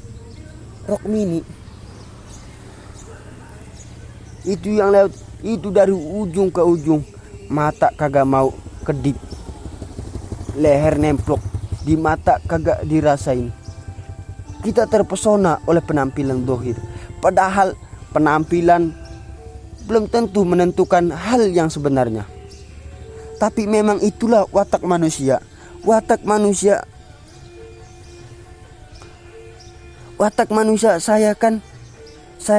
rok mini, itu yang lewat itu dari ujung ke ujung, mata kagak mau kedip, leher nemplok, di mata kagak dirasain. Kita terpesona oleh penampilan dohir, padahal penampilan belum tentu menentukan hal yang sebenarnya. Tapi memang itulah watak manusia. Watak manusia saya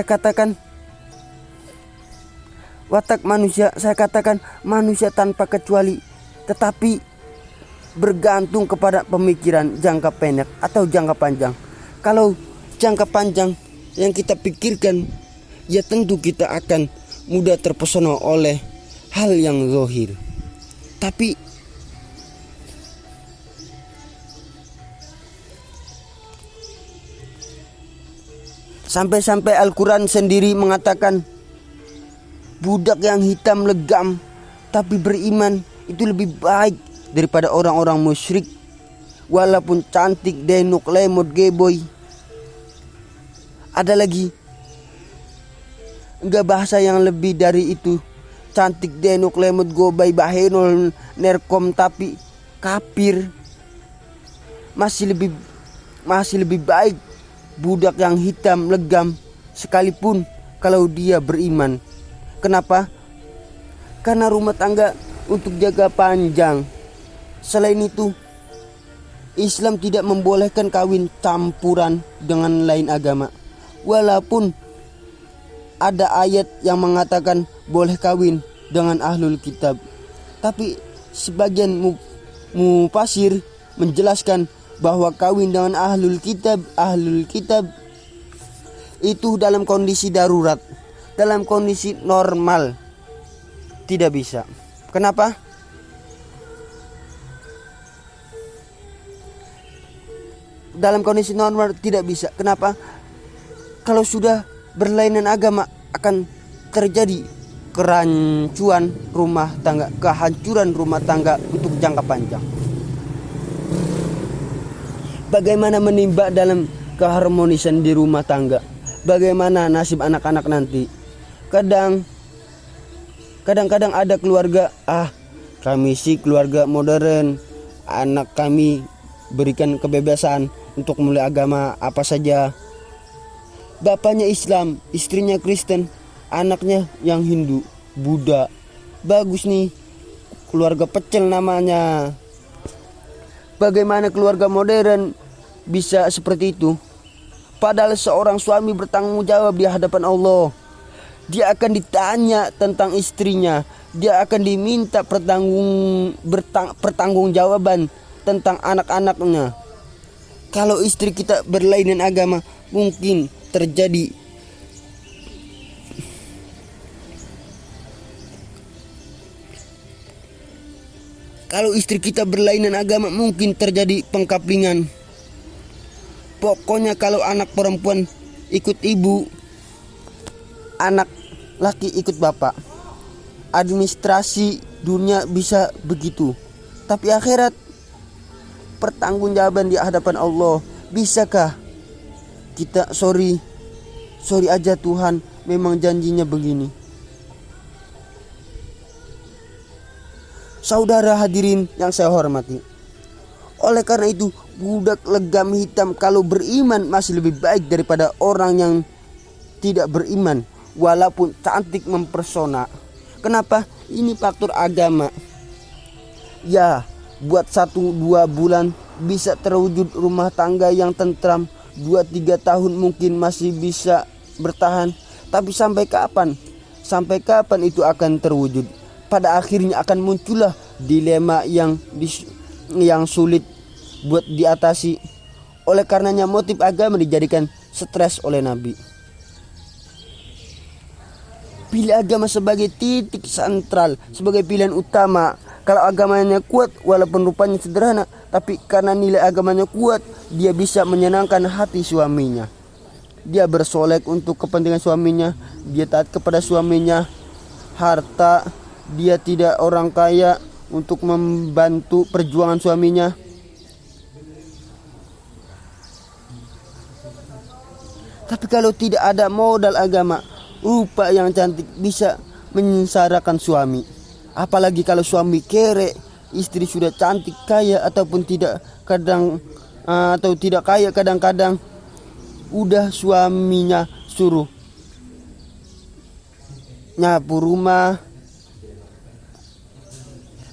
katakan manusia tanpa kecuali, tetapi bergantung kepada pemikiran jangka pendek atau jangka panjang. Kalau jangka panjang yang kita pikirkan, ya tentu kita akan mudah terpesona oleh hal yang zahir. Tapi sampai-sampai Al-Quran sendiri mengatakan budak yang hitam legam tapi beriman itu lebih baik daripada orang-orang musyrik walaupun cantik, denuk, lemot, geboy. Ada lagi enggak bahasa yang lebih dari itu. Cantik, denuk, lemot, gobay, bahenol, nerkom tapi kafir. Masih lebih baik budak yang hitam legam sekalipun kalau dia beriman. Kenapa? Karena rumah tangga untuk jaga panjang. Selain itu, Islam tidak membolehkan kawin campuran dengan lain agama. Walaupun ada ayat yang mengatakan boleh kawin dengan ahlul kitab, tapi sebagian mufasir menjelaskan bahwa kawin dengan ahlul kitab itu dalam kondisi darurat. Dalam kondisi normal tidak bisa. Kenapa? Dalam kondisi normal tidak bisa. Kenapa? Kalau sudah berlainan agama akan terjadi kehancuran rumah tangga untuk jangka panjang. Bagaimana menimba dalam keharmonisan di rumah tangga? Bagaimana nasib anak-anak nanti? Kadang-kadang ada keluarga, kami sih keluarga modern, anak kami berikan kebebasan untuk mulai agama apa saja. Bapaknya Islam, istrinya Kristen, anaknya yang Hindu, Buddha. Bagus nih, keluarga pecel namanya. Bagaimana keluarga modern bisa seperti itu? Padahal seorang suami bertanggung jawab di hadapan Allah. Dia akan ditanya tentang istrinya. Dia akan diminta pertanggungjawaban tentang anak-anaknya. Kalau istri kita berlainan agama, mungkin terjadi pengkaplingan. Pokoknya kalau anak perempuan ikut ibu, anak laki ikut bapak. Administrasi dunia bisa begitu. Tapi akhirat, pertanggungjawaban di hadapan Allah, bisakah kita sorry aja Tuhan, memang janjinya begini. Saudara hadirin yang saya hormati, oleh karena itu budak legam hitam kalau beriman masih lebih baik daripada orang yang tidak beriman walaupun cantik mempersona. Kenapa? Ini faktor agama. Ya, buat 1-2 bulan bisa terwujud rumah tangga yang tentram. 2-3 tahun mungkin masih bisa bertahan. Tapi sampai kapan itu akan terwujud? Pada akhirnya akan muncullah dilema yang sulit buat diatasi. Oleh karenanya motif agama dijadikan stres oleh Nabi. Pilih agama sebagai titik sentral, sebagai pilihan utama. Kalau agamanya kuat, walaupun rupanya sederhana, tapi karena nilai agamanya kuat, dia bisa menyenangkan hati suaminya. Dia bersolek untuk kepentingan suaminya, dia taat kepada suaminya. Harta, dia tidak orang kaya untuk membantu perjuangan suaminya. Tapi kalau tidak ada modal agama, rupa yang cantik bisa menyengsarakan suami. Apalagi kalau suami kere, istri sudah cantik, kaya ataupun tidak tidak kaya, kadang-kadang udah suaminya suruh nyapu rumah,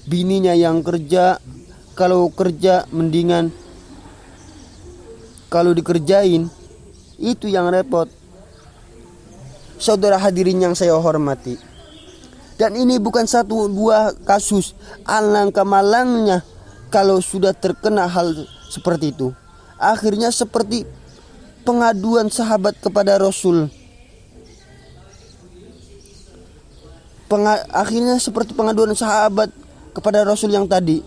bininya yang kerja. Kalau kerja mendingan kalau dikerjain, itu yang repot. Saudara hadirin yang saya hormati, dan ini bukan satu dua kasus. Alangkah malangnya kalau sudah terkena hal seperti itu. Akhirnya seperti pengaduan sahabat kepada Rasul. Akhirnya seperti pengaduan sahabat kepada Rasul yang tadi.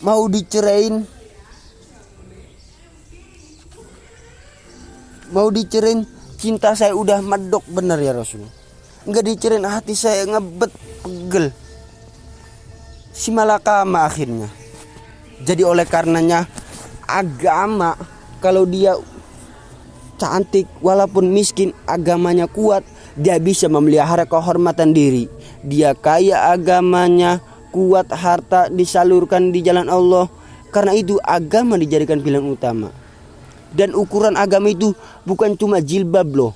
Mau dicerain, cinta saya udah medok bener ya Rasul. Enggak dicerain, hati saya ngebet pegel. Si malakama akhirnya. Jadi oleh karenanya agama, kalau dia cantik walaupun miskin, agamanya kuat, dia bisa memelihara kehormatan diri. Dia kaya, agamanya kuat, harta disalurkan di jalan Allah. Karena itu agama dijadikan pilihan utama. Dan ukuran agama itu bukan cuma jilbab loh.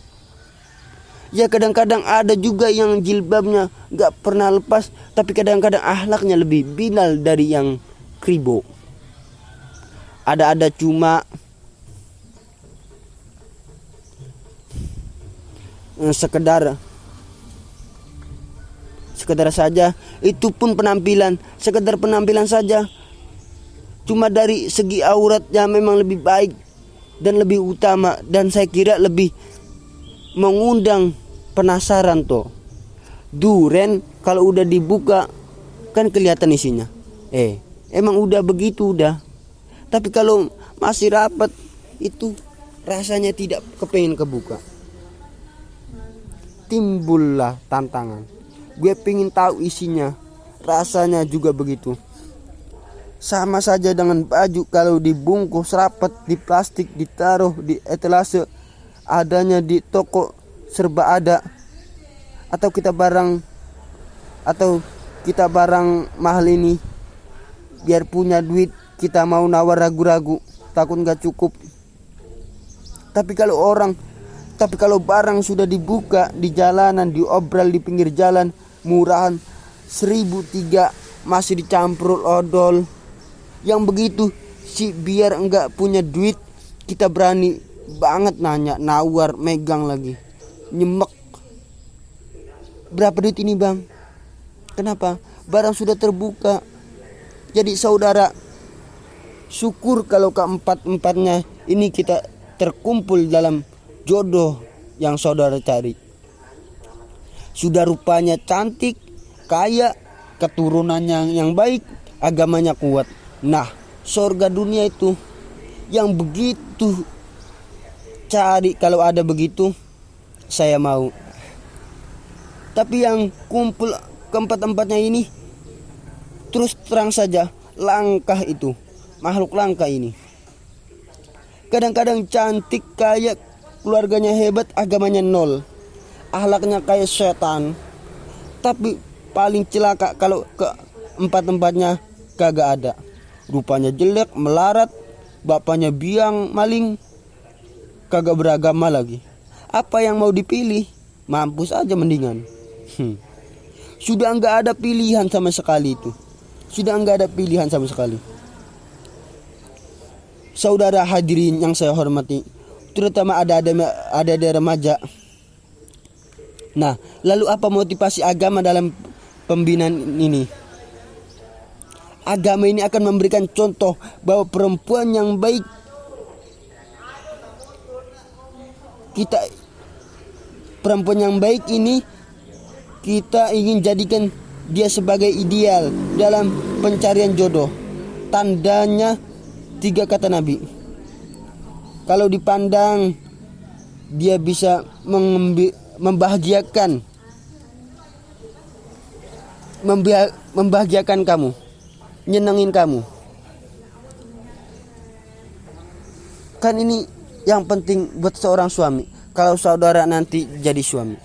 Ya kadang-kadang ada juga yang jilbabnya gak pernah lepas, tapi kadang-kadang akhlaknya lebih binal dari yang kribo. Ada cuma sekedar saja, itu pun penampilan, sekedar penampilan saja. Cuma dari segi auratnya memang lebih baik dan lebih utama, dan saya kira lebih mengundang penasaran toh. Duren kalau udah dibuka kan kelihatan isinya. Emang udah begitu udah. Tapi kalau masih rapat itu rasanya tidak kepengen kebuka. Timbullah tantangan. Gue pengen tahu isinya. Rasanya juga begitu. Sama saja dengan baju, kalau dibungkus rapat di plastik, ditaruh di etalase, adanya di toko serba ada, atau kita barang mahal ini, biar punya duit kita mau nawar ragu-ragu, takut gak cukup. Tapi kalau barang sudah dibuka di jalanan, diobral di pinggir jalan, murahan 1.003 masih dicampur odol. Yang begitu sih, biar enggak punya duit kita berani banget nanya, nawar, megang lagi, nyemek. Berapa duit ini bang? Kenapa? Barang sudah terbuka. Jadi saudara, syukur kalau keempat-empatnya ini kita terkumpul dalam jodoh yang saudara cari. Sudah rupanya cantik, kaya, keturunannya yang baik, agamanya kuat. Nah, surga dunia itu yang begitu cari. Kalau ada begitu, saya mau. Tapi yang kumpul keempat-empatnya ini, terus terang saja, langkah itu, makhluk langka ini. Kadang-kadang cantik, kaya, keluarganya hebat, agamanya nol, akhlaknya kayak setan. Tapi paling celaka kalau keempat-empatnya kagak ada. Rupanya jelek, melarat, bapaknya biang, maling, kagak beragama lagi. Apa yang mau dipilih? Mampus aja mendingan. Sudah enggak ada pilihan sama sekali itu. Sudah enggak ada pilihan sama sekali. Saudara hadirin yang saya hormati, terutama ada remaja. Nah, lalu apa motivasi agama dalam pembinaan ini? Agama ini akan memberikan contoh bahwa perempuan yang baik perempuan yang baik ini kita ingin jadikan dia sebagai ideal dalam pencarian jodoh. Tandanya 3 kata Nabi. Kalau dipandang dia bisa membahagiakan kamu, nyenengin kamu. Kan ini yang penting buat seorang suami. Kalau saudara nanti jadi suami,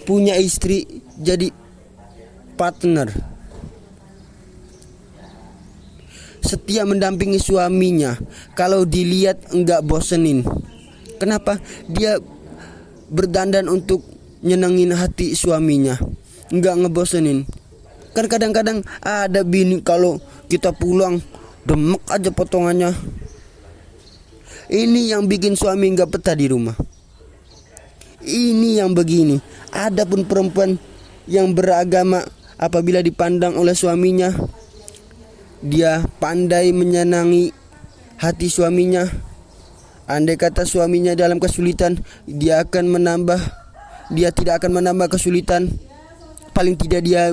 punya istri jadi partner, setia mendampingi suaminya. Kalau dilihat enggak bosenin. Kenapa? Dia berdandan untuk nyenengin hati suaminya, enggak ngebosenin. Kan kadang-kadang ada bini kalau kita pulang demek aja potongannya. Ini yang bikin suami enggak betah di rumah. Ini yang begini. Adapun perempuan yang beragama, apabila dipandang oleh suaminya, dia pandai menyenangi hati suaminya. Andai kata suaminya dalam kesulitan, dia tidak akan menambah kesulitan. Paling tidak dia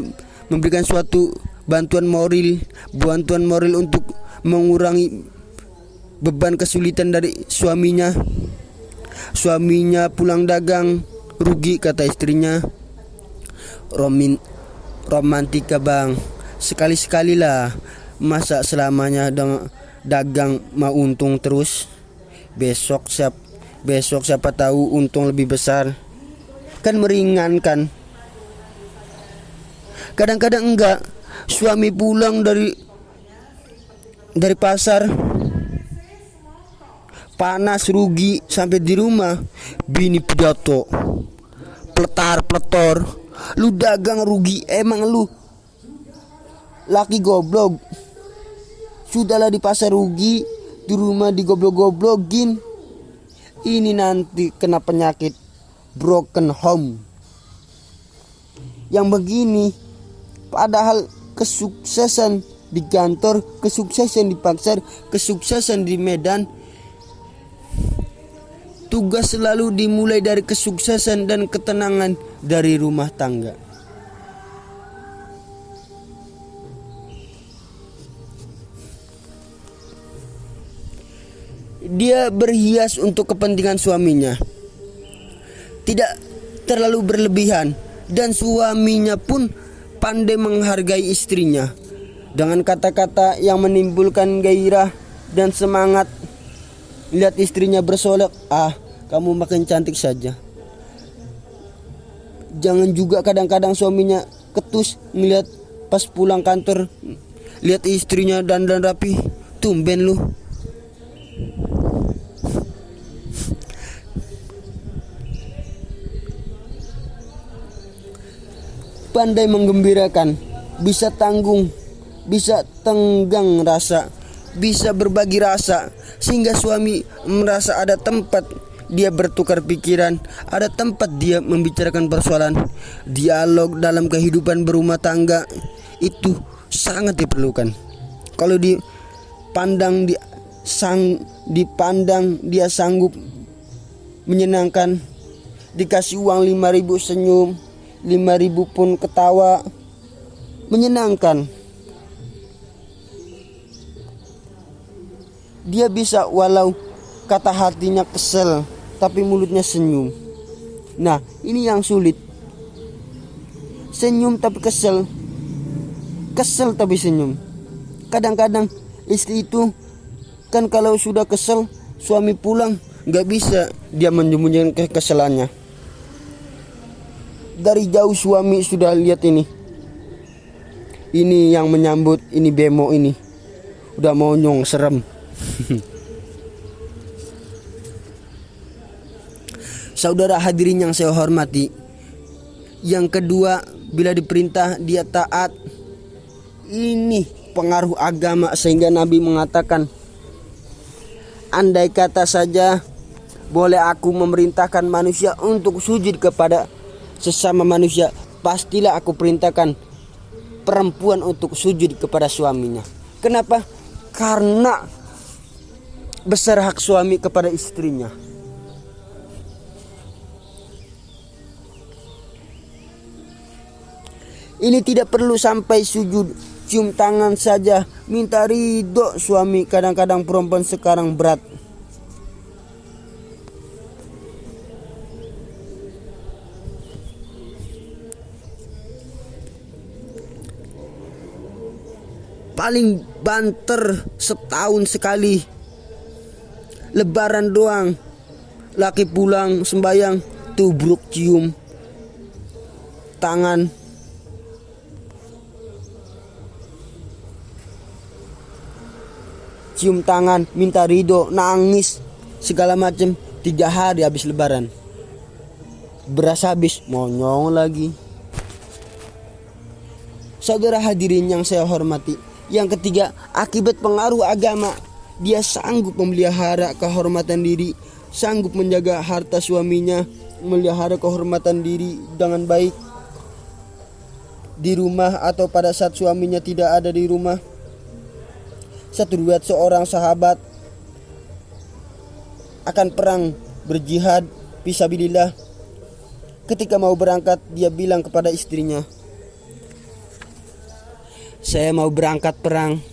memberikan suatu bantuan moral untuk mengurangi beban kesulitan dari suaminya. Suaminya pulang dagang rugi, kata istrinya. Romantika bang, sekali-sekali lah. Masa selamanya dagang mau untung terus? Besok siapa tahu untung lebih besar. Kan meringankan. Kadang-kadang enggak. Suami pulang dari pasar, panas rugi, sampai di rumah bini pidato pletor, lu dagang rugi, emang lu laki goblok. Sudahlah di pasar rugi, di rumah digoblok-goblokin. Ini nanti kena penyakit broken home. Yang begini, padahal kesuksesan di kantor, kesuksesan di pasar, kesuksesan di medan, tugas selalu dimulai dari kesuksesan dan ketenangan dari rumah tangga. Dia berhias untuk kepentingan suaminya, tidak terlalu berlebihan, dan suaminya pun pandai menghargai istrinya dengan kata-kata yang menimbulkan gairah dan semangat. Lihat istrinya bersolek, kamu makin cantik saja. Jangan juga kadang-kadang suaminya ketus ngeliat pas pulang kantor, lihat istrinya dandan rapi, tumben lu. Pandai menggembirakan, bisa tanggung, bisa tenggang rasa, bisa berbagi rasa, sehingga suami merasa ada tempat dia bertukar pikiran, ada tempat dia membicarakan persoalan. Dialog dalam kehidupan berumah tangga itu sangat diperlukan. Kalau dipandang dia sanggup menyenangkan, dikasih uang 5.000 senyum, 5.000 pun ketawa, menyenangkan. Dia bisa walau kata hatinya kesel, tapi mulutnya senyum. Nah, ini yang sulit. Senyum tapi kesel, kesel tapi senyum. Kadang-kadang istri itu kan kalau sudah kesel, suami pulang gak bisa dia menyembunyikan kekesalannya. Dari jauh suami sudah lihat ini yang menyambut, ini bemo ini udah monyong, serem. Saudara hadirin yang saya hormati, yang kedua, bila diperintah dia taat. Ini pengaruh agama, sehingga Nabi mengatakan, andai kata saja boleh aku memerintahkan manusia untuk sujud kepada sesama manusia, pastilah aku perintahkan perempuan untuk sujud kepada suaminya. Kenapa? Karena besar hak suami kepada istrinya. Ini tidak perlu sampai sujud, cium tangan saja, minta ridho suami. Kadang-kadang perempuan sekarang berat. Paling banter setahun sekali, Lebaran doang. Laki pulang sembayang, tubruk cium tangan. Cium tangan, minta ridho, nangis, segala macam. 3 hari habis Lebaran, beras habis, monyong lagi. Saudara hadirin yang saya hormati, yang ketiga, akibat pengaruh agama, dia sanggup memelihara kehormatan diri, sanggup menjaga harta suaminya, memelihara kehormatan diri dengan baik di rumah atau pada saat suaminya tidak ada di rumah. Satu riwayat seorang sahabat akan perang berjihad fisabilillah. Ketika mau berangkat, dia bilang kepada istrinya, "Saya mau berangkat perang.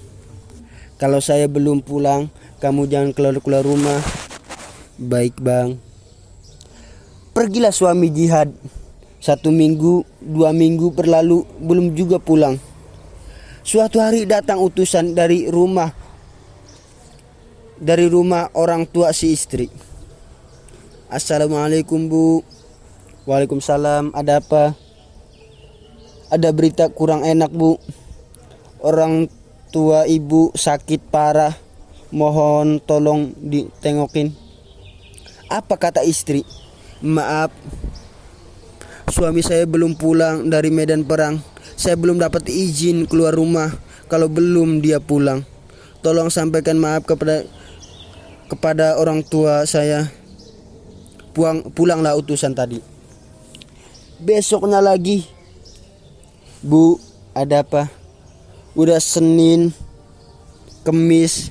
Kalau saya belum pulang, kamu jangan keluar-keluar rumah." "Baik bang." Pergilah suami jihad. 1 minggu, 2 minggu berlalu, belum juga pulang. Suatu hari datang utusan dari rumah orang tua si istri. "Assalamualaikum bu." "Waalaikumsalam, ada apa?" "Ada berita kurang enak bu. Orang tua ibu sakit parah, mohon tolong ditengokin." "Apa?" kata istri. "Maaf, suami saya belum pulang dari medan perang. Saya belum dapat izin keluar rumah kalau belum dia pulang. Tolong sampaikan maaf kepada orang tua saya." Pulanglah utusan tadi. Besoknya lagi, "Bu, ada apa?" "Udah Senin, Kemis,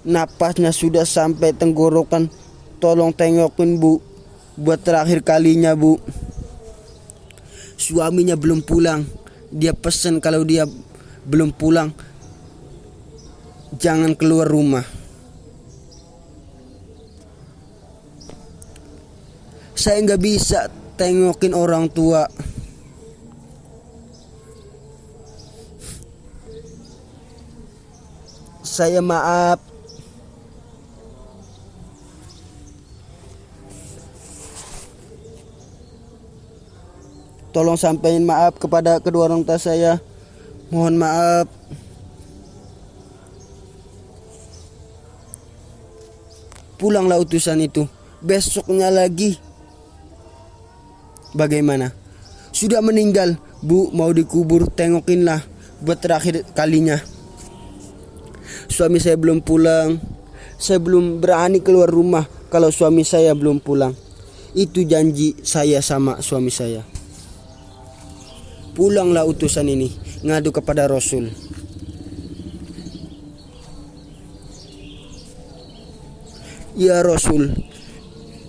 napasnya sudah sampai tenggorokan. Tolong tengokin bu, buat terakhir kalinya bu." Suaminya belum pulang. Dia pesan kalau dia belum pulang, jangan keluar rumah. "Saya nggak bisa tengokin orang tua. Saya maaf." "Tolong sampaikan maaf kepada kedua orang tua saya. Mohon maaf." Pulanglah utusan itu. Besoknya lagi, "Bagaimana?" "Sudah meninggal bu, mau dikubur, tengokinlah buat terakhir kalinya." "Suami saya belum pulang. Saya belum berani keluar rumah kalau suami saya belum pulang. Itu janji saya sama suami saya." Pulanglah utusan ini, ngadu kepada Rasul. "Ya Rasul,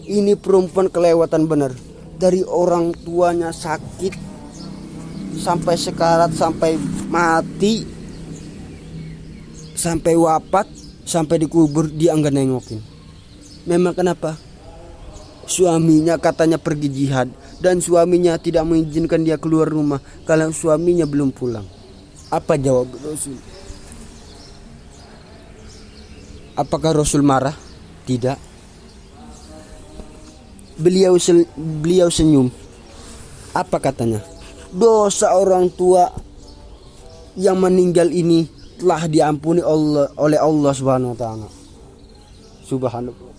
ini perempuan kelewatan benar. Dari orang tuanya sakit sampai sekarat, sampai mati, sampai wafat, sampai dikubur, dia enggak nengokin. Memang kenapa? Suaminya katanya pergi jihad, dan suaminya tidak mengizinkan dia keluar rumah kalau suaminya belum pulang." Apa jawab Rasul? Apakah Rasul marah? Tidak. Beliau senyum. Apa katanya? "Dosa orang tua yang meninggal ini telah diampuni oleh Allah Subhanahu wa taala." Subhanallah.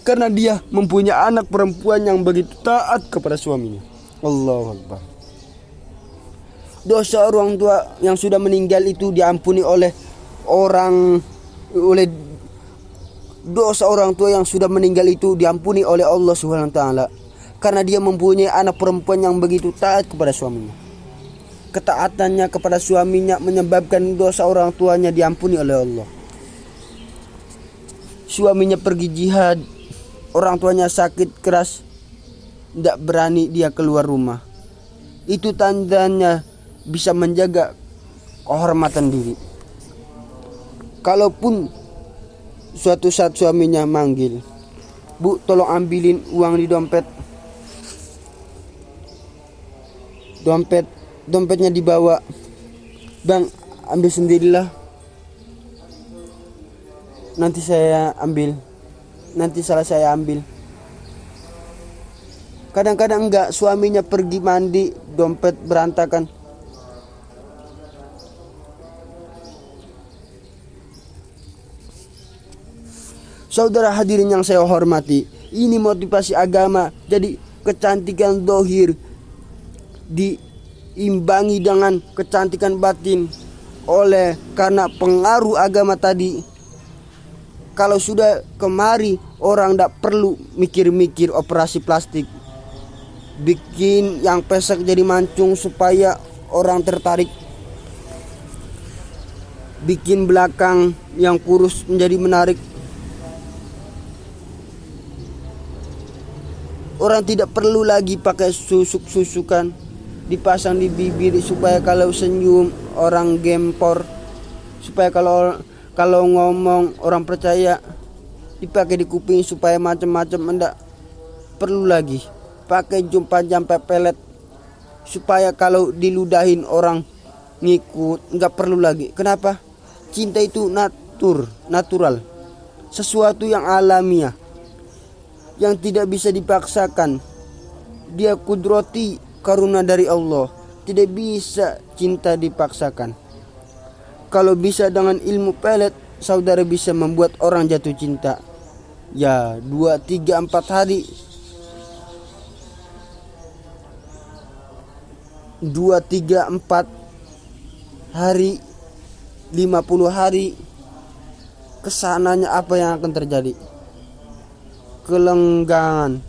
Karena dia mempunyai anak perempuan yang begitu taat kepada suaminya. Allahu Akbar. Dosa orang tua yang sudah meninggal itu diampuni dosa orang tua yang sudah meninggal itu diampuni oleh Allah Subhanahu wa taala karena dia mempunyai anak perempuan yang begitu taat kepada suaminya. Ketaatannya kepada suaminya menyebabkan dosa orang tuanya diampuni oleh Allah. Suaminya pergi jihad, orang tuanya sakit keras, tidak berani dia keluar rumah. Itu tandanya bisa menjaga kehormatan diri. Kalaupun suatu saat suaminya manggil, "Bu, tolong ambilin uang di dompetnya dibawa." "Bang, ambil sendirilah, nanti salah saya ambil." Kadang-kadang enggak, suaminya pergi mandi, dompet berantakan. Saudara hadirin yang saya hormati, ini motivasi agama. Jadi kecantikan dohir diimbangi dengan kecantikan batin. Oleh karena pengaruh agama tadi, kalau sudah kemari orang tidak perlu mikir-mikir operasi plastik, bikin yang pesek jadi mancung supaya orang tertarik, bikin belakang yang kurus menjadi menarik. Orang tidak perlu lagi pakai susuk-susukan dipasang di bibir supaya kalau senyum orang gempor, supaya kalau ngomong orang percaya, dipakai di kuping supaya macam-macam. Enggak perlu lagi pakai jumpa sampai pelet supaya kalau diludahin orang ngikut. Enggak perlu lagi. Kenapa? Cinta itu natural, sesuatu yang alamiah, yang tidak bisa dipaksakan. Dia kudrati, karunia dari Allah. Tidak bisa cinta dipaksakan. Kalau bisa dengan ilmu pelet, saudara bisa membuat orang jatuh cinta. Ya 2, 3, 4 hari. 2, 3, 4 hari, 50 hari, kesananya apa yang akan terjadi? Kelenggangan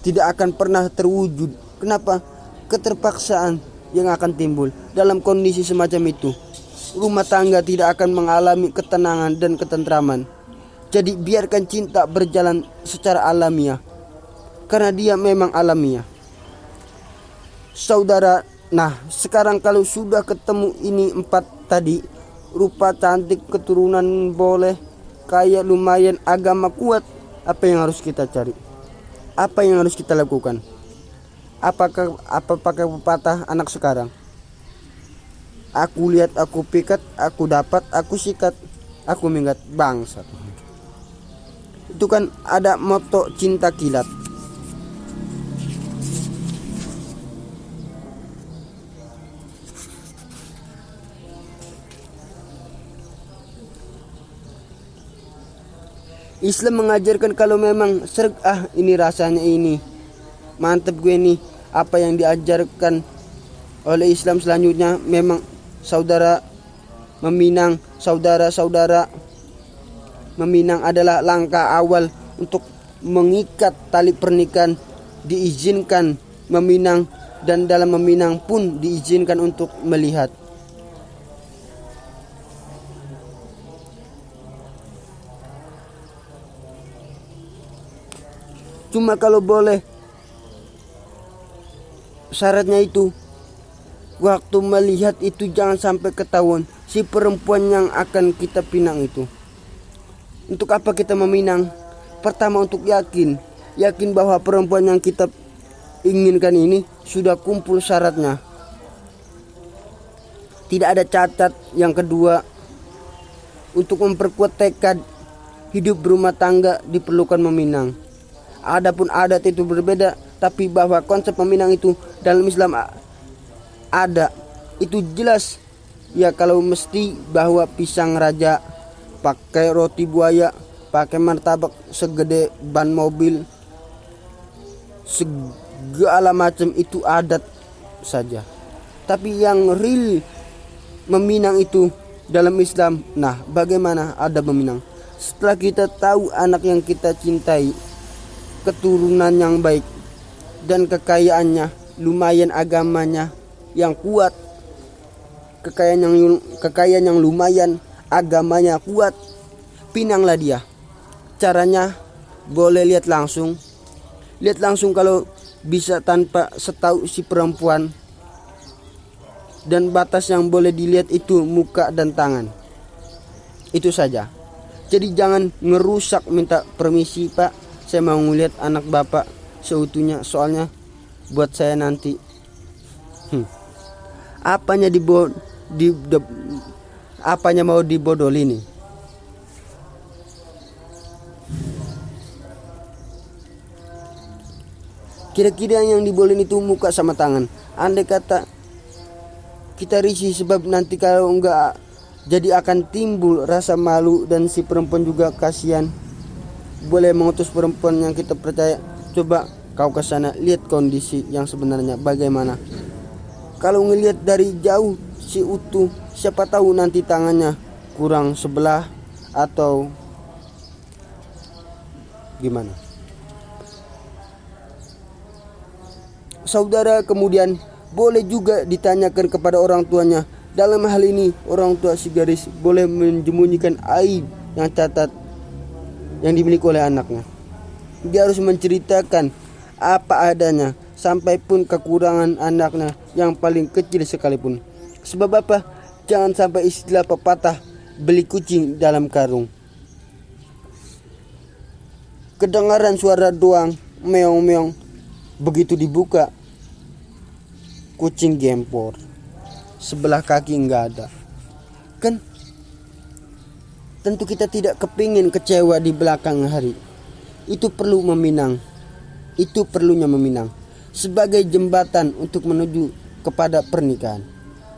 tidak akan pernah terwujud. Kenapa? Keterpaksaan yang akan timbul. Dalam kondisi semacam itu, rumah tangga tidak akan mengalami ketenangan dan ketentraman. Jadi biarkan cinta berjalan secara alamiah, karena dia memang alamiah. Saudara, nah sekarang kalau sudah ketemu ini 4 tadi, rupa cantik, keturunan boleh, kaya lumayan, agama kuat, apa yang harus kita cari? Apa yang harus kita lakukan? Apa pakai pepatah anak sekarang? Aku lihat, aku pikat, aku dapat, aku sikat, aku minggat, bangsat. Itu kan ada moto cinta kilat. Islam mengajarkan kalau memang ini rasanya ini mantep gue nih, apa yang diajarkan oleh Islam selanjutnya, memang saudara meminang adalah langkah awal untuk mengikat tali pernikahan. Diizinkan meminang, dan dalam meminang pun diizinkan untuk melihat. Cuma kalau boleh, syaratnya itu waktu melihat itu jangan sampai ketahuan si perempuan yang akan kita pinang itu. Untuk apa kita meminang? Pertama, untuk yakin bahwa perempuan yang kita inginkan ini sudah kumpul syaratnya, tidak ada cacat. Yang kedua, untuk memperkuat tekad hidup berumah tangga diperlukan meminang. Adapun adat itu berbeda, tapi bahwa konsep meminang itu dalam Islam ada, itu jelas. Ya kalau mesti bahwa pisang raja, pakai roti buaya, pakai martabak segede ban mobil, segala macam itu adat saja. Tapi yang real meminang itu dalam Islam. Nah, bagaimana ada meminang? Setelah kita tahu anak yang kita cintai, keturunan yang baik, dan kekayaannya lumayan, agamanya yang kuat, kekayaan yang lumayan, agamanya kuat, pinanglah dia. Caranya boleh lihat langsung kalau bisa tanpa setahu si perempuan, dan batas yang boleh dilihat itu muka dan tangan. Itu saja. Jadi jangan ngerusak minta permisi, Pak. Saya mau ngeliat anak Bapak seutuhnya, soalnya buat saya nanti. Apanya apanya mau dibodoli nih? Kira-kira yang dibolehin itu muka sama tangan. Andai kata kita risih, sebab nanti kalau enggak jadi akan timbul rasa malu, dan si perempuan juga kasihan. Boleh mengutus perempuan yang kita percaya. Coba kau ke sana, lihat kondisi yang sebenarnya bagaimana. Kalau ngelihat dari jauh si utuh, siapa tahu nanti tangannya kurang sebelah atau gimana. Saudara, kemudian boleh juga ditanyakan kepada orang tuanya. Dalam hal ini orang tua si gadis boleh menyembunyikan aib yang dimiliki oleh anaknya. Dia harus menceritakan apa adanya, sampai pun kekurangan anaknya yang paling kecil sekalipun. Sebab apa? Jangan sampai istilah pepatah beli kucing dalam karung. Kedengaran suara doang, meong-meong, begitu dibuka, kucing gempor, sebelah kaki nggak ada. Kan tentu kita tidak kepingin kecewa di belakang hari. Itu perlu meminang. Itu perlunya meminang sebagai jembatan untuk menuju kepada pernikahan.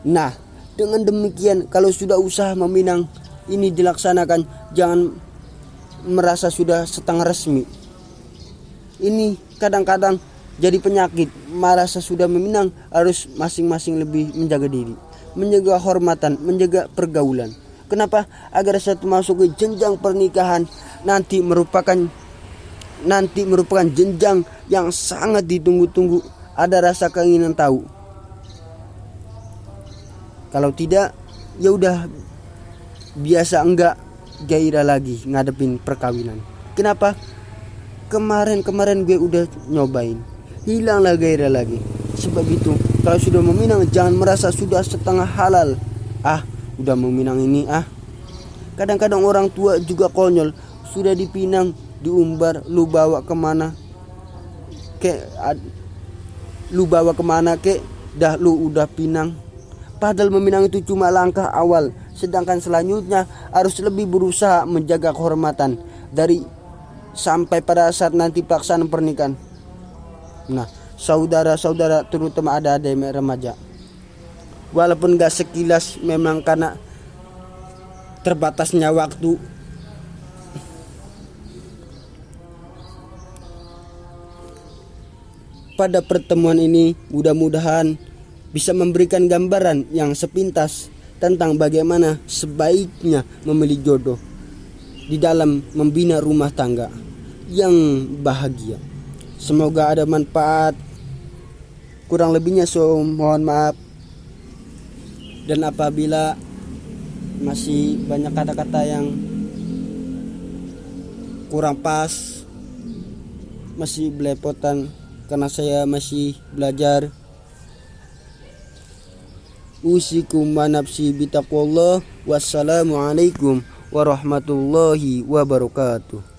Nah, dengan demikian kalau sudah usaha meminang ini dilaksanakan, jangan merasa sudah setengah resmi. Ini kadang-kadang jadi penyakit. Merasa sudah meminang, harus masing-masing lebih menjaga diri, menjaga hormatan, menjaga pergaulan. Kenapa? Agar saat masuk ke jenjang pernikahan nanti merupakan jenjang yang sangat ditunggu-tunggu. Ada rasa keinginan tahu. Kalau tidak, ya udah biasa, enggak gairah lagi ngadepin perkawinan. Kenapa? Kemarin gue udah nyobain, hilanglah gairah lagi. Sebab itu kalau sudah meminang jangan merasa sudah setengah halal. Udah meminang ini Kadang-kadang orang tua juga konyol. Sudah dipinang, diumbar, lu bawa kemana kek, dah lu udah pinang. Padahal meminang itu cuma langkah awal, sedangkan selanjutnya harus lebih berusaha menjaga kehormatan dari sampai pada saat nanti pelaksanaan pernikahan. Nah, saudara-saudara, terutama ada remaja, walaupun gak sekilas, memang karena terbatasnya waktu, pada pertemuan ini mudah-mudahan bisa memberikan gambaran yang sepintas tentang bagaimana sebaiknya memilih jodoh di dalam membina rumah tangga yang bahagia. Semoga ada manfaat. Kurang lebihnya mohon maaf. Dan apabila masih banyak kata-kata yang kurang pas, masih belepotan karena saya masih belajar, usikum wa nafsi bitaqwallah. Wassalamualaikum warahmatullahi wabarakatuh.